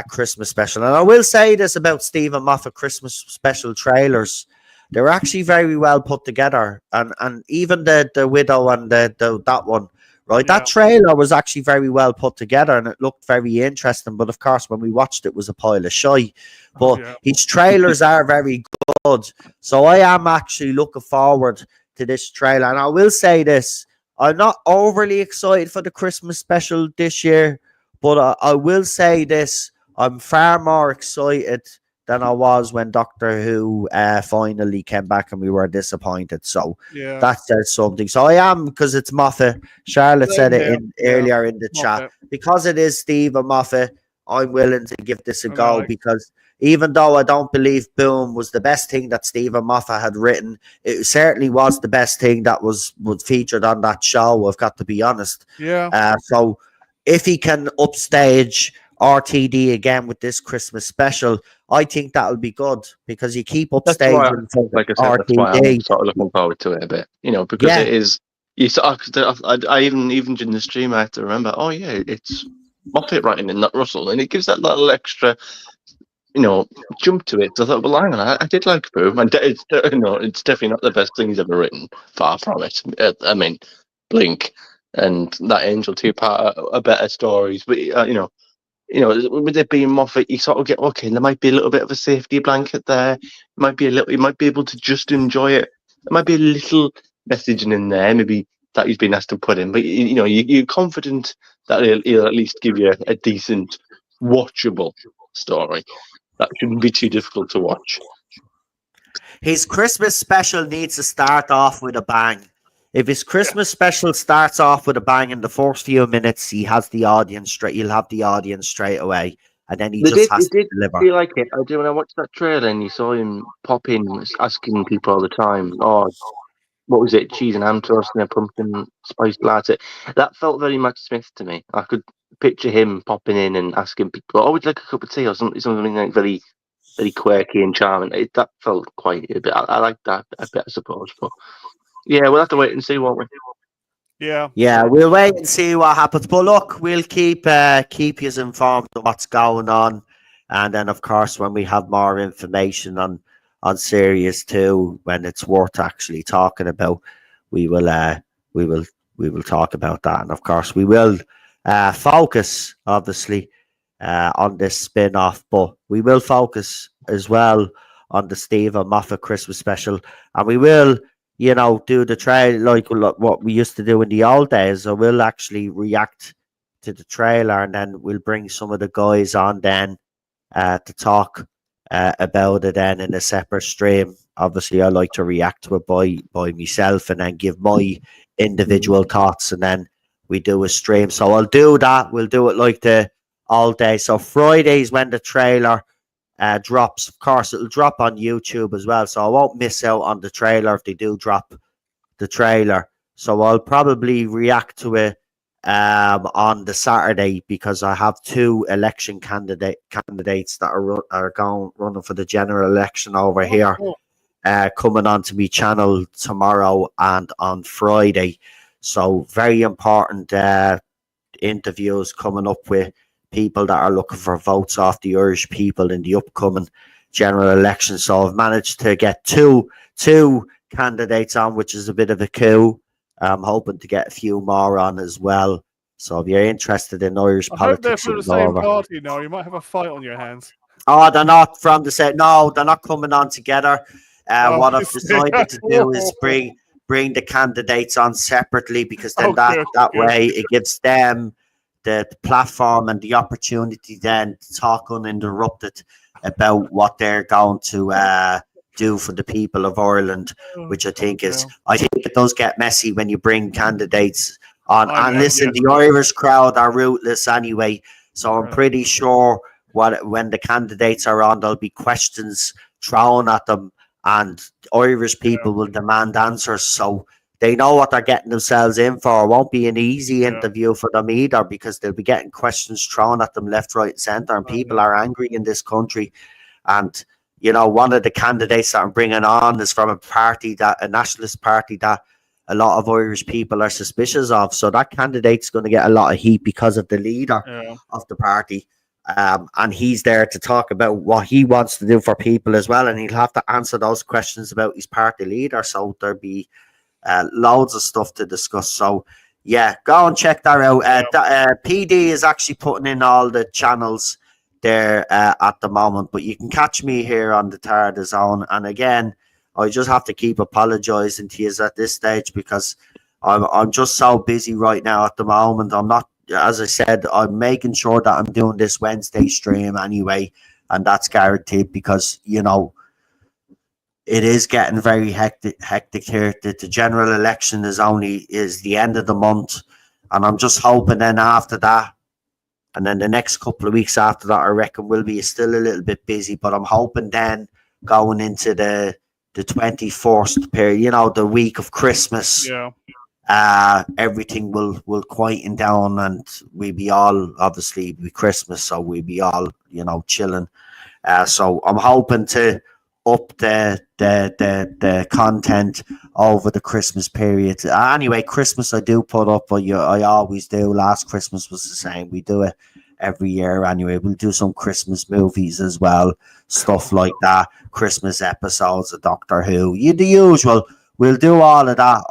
Christmas special. And I will say this about Stephen Moffat Christmas special trailers. They're actually very well put together. And even the Widow and the that one, right? Yeah. That trailer was actually very well put together and it looked very interesting. But of course, when we watched it was a pile of shite. But his trailers are very good. So I am actually looking forward to this trailer. And I will say this, I'm not overly excited for the Christmas special this year, but I will say this, I'm far more excited than I was when Doctor Who finally came back and we were disappointed. So that says something. So I am, because it's Moffat. Charlotte said it earlier in the chat. Because it is Stephen Moffat, I'm willing to give this a go, because even though I don't believe Boom was the best thing that Stephen Moffat had written, it certainly was the best thing that was featured on that show, I've got to be honest. Yeah. So if he can upstage RTD again with this Christmas special, I think that'll be good, because you keep upstaging like I said, that's why I'm sort of looking forward to it a bit, you know, because it is. You sort of, I even during the stream I have to remember. Oh yeah, it's Moffat writing and not Russell, and it gives that little extra, you know, jump to it. So I thought, well, hang on, I did like Boom, and it's, you know, it's definitely not the best thing he's ever written. Far from it. I mean, Blink and that Angel 2-part are better stories, but you know, with it being Moffat, you sort of get, okay, there might be a little bit of a safety blanket there. You might be able to just enjoy it. There might be a little messaging in there, maybe that he's been asked to put in, but you know, you're confident that he'll at least give you a decent, watchable story. That shouldn't be too difficult to watch. His Christmas special needs to start off with a bang. If his Christmas special starts off with a bang in the first few minutes, he has the audience straight. You'll have the audience straight away, and then he just has to deliver. Feel like it. I do when I watched that trailer and you saw him pop in, asking people all the time, "Oh, what was it, cheese and ham toast and a pumpkin spice latte. That felt very Matt Smith to me. I could picture him popping in and asking people, "Oh, would you like a cup of tea?" or something like very, very quirky and charming. That felt quite a bit. I like that a bit, I suppose. But yeah, we'll have to wait and see, won't we? Yeah. Yeah, we'll wait and see what happens. But look, we'll keep you informed of what's going on, and then of course when we have more information on Series 2, when it's worth actually talking about, we will we will we will talk about that, and of course we will focus obviously on this spin-off, but we will focus as well on the Stephen Moffat Christmas special, and we will, do the trailer like what we used to do in the old days. So we'll actually react to the trailer, and then we'll bring some of the guys on then to talk about it then in a separate stream. Obviously, I like to react to it by myself and then give my individual thoughts, and then we do a stream. So I'll do that. We'll do it like the all day. So Fridays when the trailer drops, of course, it'll drop on YouTube as well. So I won't miss out on the trailer if they do drop the trailer. So I'll probably react to it on the Saturday, because I have two election candidates that are running for the general election over here, coming onto my channel tomorrow and on Friday. So very important interviews coming up with people that are looking for votes off the Irish people in the upcoming general election. So I've managed to get two candidates on, which is a bit of a coup. I'm hoping to get a few more on as well. So if you're interested in Irish politics, I hope they're from the same party. No, you might have a fight on your hands. Oh, they're not from the same. No, they're not coming on together. What I've decided to do is bring the candidates on separately, because then that way it gives them the platform and the opportunity then to talk uninterrupted about what they're going to do for the people of Ireland, which I think it does get messy when you bring candidates on. And listen, the Irish crowd are ruthless anyway, so I'm pretty sure when the candidates are on, there'll be questions thrown at them, and Irish people will demand answers. So they know what they're getting themselves in for. It won't be an easy interview for them either, because they'll be getting questions thrown at them left, right, and centre, and people are angry in this country. And one of the candidates that I'm bringing on is from a nationalist party that a lot of Irish people are suspicious of. So that candidate's going to get a lot of heat because of the leader of the party. And he's there to talk about what he wants to do for people as well. And he'll have to answer those questions about his party leader. So there'll be loads of stuff to discuss. So yeah, go and check that out. PD is actually putting in all the channels there at the moment, but you can catch me here on the Tardis Zone. And again, I just have to keep apologizing to you at this stage, because I'm just so busy right now at the moment. I'm not, as I said, I'm making sure that I'm doing this Wednesday stream anyway, and that's guaranteed, because it is getting very hectic here. The general election is the end of the month, and I'm just hoping then after that, and then the next couple of weeks after that, I reckon will be still a little bit busy. But I'm hoping then going into the 21st period, the week of Christmas, everything will quieten down, and we be all obviously be Christmas, so we be all chilling. So I'm hoping to up the content over the Christmas period. Anyway, Christmas I do put up, but I always do. Last Christmas was the same. We do it every year anyway. We'll do some Christmas movies as well, stuff like that. Christmas episodes of Doctor Who, the usual. We'll do all of that.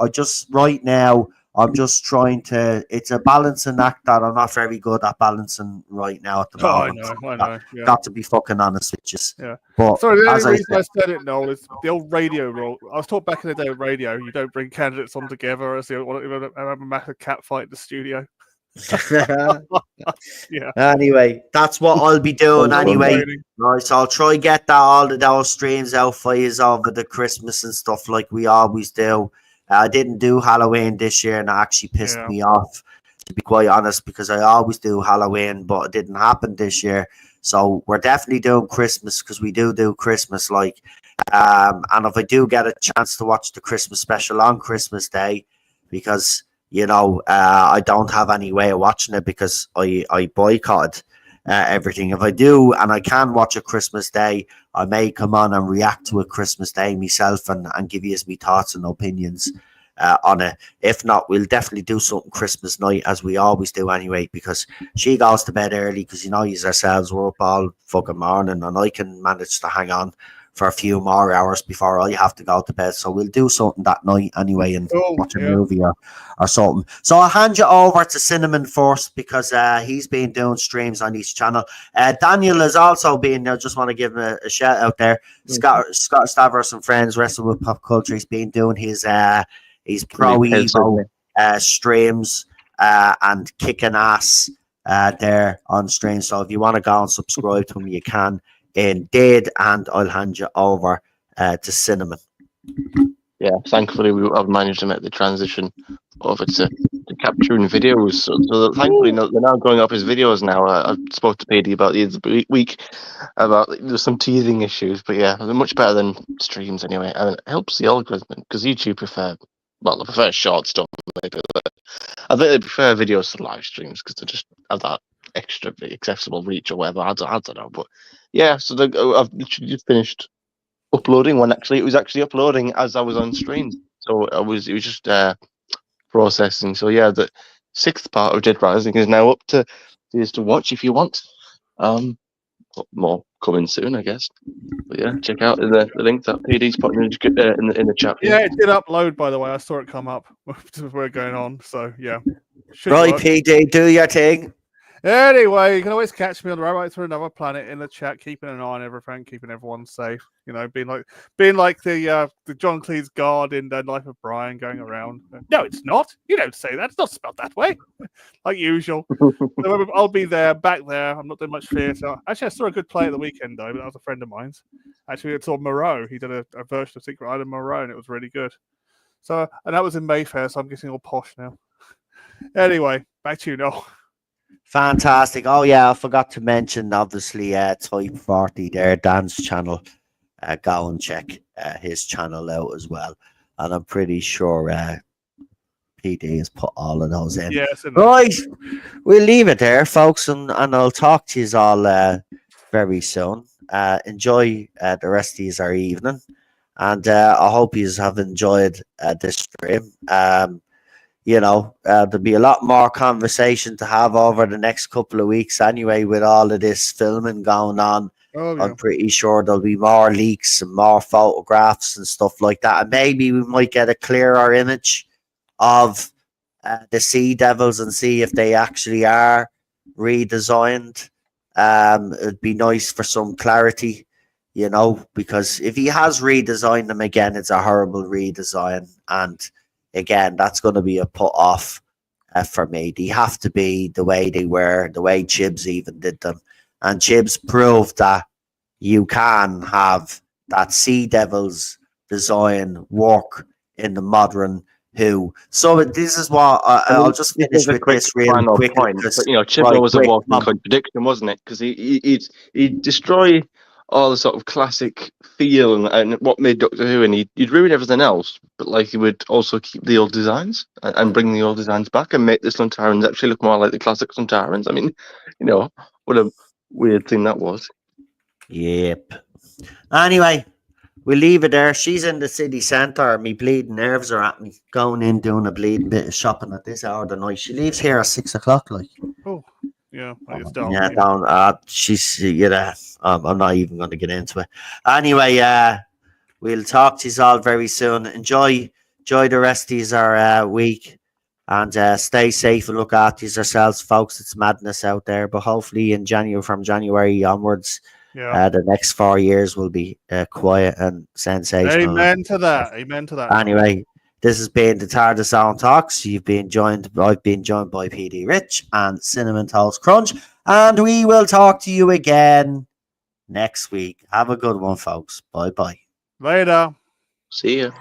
Right now, I'm just trying to. It's a balancing act that I'm not very good at balancing right now at the moment. I know. Yeah. Got to be fucking honest with you. Yeah. But sorry, the only reason I said it, Noel, is the old radio rule. I was taught back in the day with radio, you don't bring candidates on together as you have a massive cat fight in the studio. Anyway, that's what I'll be doing anyway. Right, so I'll try get all of those streams out for you over the Christmas and stuff like we always do. I didn't do Halloween this year, and it actually pissed me off, to be quite honest, because I always do Halloween, but it didn't happen this year. So we're definitely doing Christmas because we do Christmas like. And if I do get a chance to watch the Christmas special on Christmas Day, because I don't have any way of watching it because I boycotted everything. If I do and I can watch a Christmas Day, I may come on and react to a Christmas Day myself and give you my thoughts and opinions on it. If not, we'll definitely do something Christmas night as we always do anyway, because she goes to bed early because use ourselves, we're up all fucking morning and I can manage to hang on for a few more hours before I have to go to bed. So we'll do something that night anyway and watch a movie or something. So I'll hand you over to Cinnamon first because he's been doing streams on his channel. Daniel has also been there. Just want to give him a shout out there. Scott Stavros and Friends Wrestling with Pop Culture. He's been doing his Pro Evo streams and kicking ass there on stream. So if you want to go and subscribe to him, you can indeed. And I'll hand you over to Cinnamon. Yeah, thankfully I've managed to make the transition over to capturing videos. So thankfully they're now going up as videos now. I spoke to PD about the other week about there's some teething issues, but yeah, they're much better than streams anyway. And it helps the algorithm because YouTube prefer short stuff. I think they prefer videos to live streams because they just have that extra accessible reach or whatever. I don't know, but yeah. So I've literally just finished uploading one. Actually, it was actually uploading as I was on stream, so it was just processing. So yeah, the 6th part of Dead Rising is now up to watch if you want. More coming soon, I guess. But yeah, check out the link that PD's putting in the chat. Yeah, it did upload, by the way. I saw it come up. We're going on, so yeah. Right, PD, do your thing. Anyway, you can always catch me on the right through another planet in the chat, keeping an eye on everything, keeping everyone safe. Being like the John Cleese guard in the Life of Brian, going around. No, it's not. You don't say that. It's not spelled that way, like usual. So I'll be there, back there. I'm not doing much theatre. Actually, I saw a good play at the weekend though. But that was a friend of mine's. Actually, it's on Moreau. He did a version of Secret Island Moreau, and it was really good. So, and that was in Mayfair. So I'm getting all posh now. Anyway, back to you, Noel. Fantastic. Oh yeah, I forgot to mention obviously Type 40 their dance channel. Go and check his channel out as well. And I'm pretty sure PD has put all of those in. Yes, right. We'll leave it there, folks, and I'll talk to you all very soon. Enjoy the rest of our evening. And I hope you have enjoyed this stream. There'll be a lot more conversation to have over the next couple of weeks anyway with all of this filming going on. Oh, yeah. I'm pretty sure there'll be more leaks and more photographs and stuff like that. And maybe we might get a clearer image of the Sea Devils and see if they actually are redesigned. It'd be nice for some clarity, because if he has redesigned them again, it's a horrible redesign. And again, that's going to be a put off for me. They have to be the way they were, the way Chibs even did them. And Chibs proved that you can have that Sea Devils design work in the modern Who. So this is what I'll just finish with this real quick. Chibnall was a walking contradiction, wasn't it? Because he'd destroy all the sort of classic feel and what made Doctor Who, and he'd ruin everything else. But he would also keep the old designs and bring the old designs back and make the Sluntarans actually look more like the classic Sluntarans. I mean, what a weird thing that was. Yep. Anyway, we'll leave it there. She's in the city centre. Me bleeding nerves are at me. Going in, doing a bleeding bit of shopping at this hour of the night. She leaves here at 6 o'clock. Oh, yeah. It's down. Yeah, down. She's, I'm not even going to get into it. Anyway, we'll talk to you all very soon. Enjoy the rest of our week. And stay safe and look after yourselves, folks. It's madness out there. But hopefully from January onwards, the next 4 years will be quiet and sensational. Amen to that. Amen to that. Anyway, this has been the Tardis on Talks. I've been joined by PD Rich and Cinnamon Toast Crunch. And we will talk to you again next week. Have a good one, folks. Bye-bye. Later. See ya.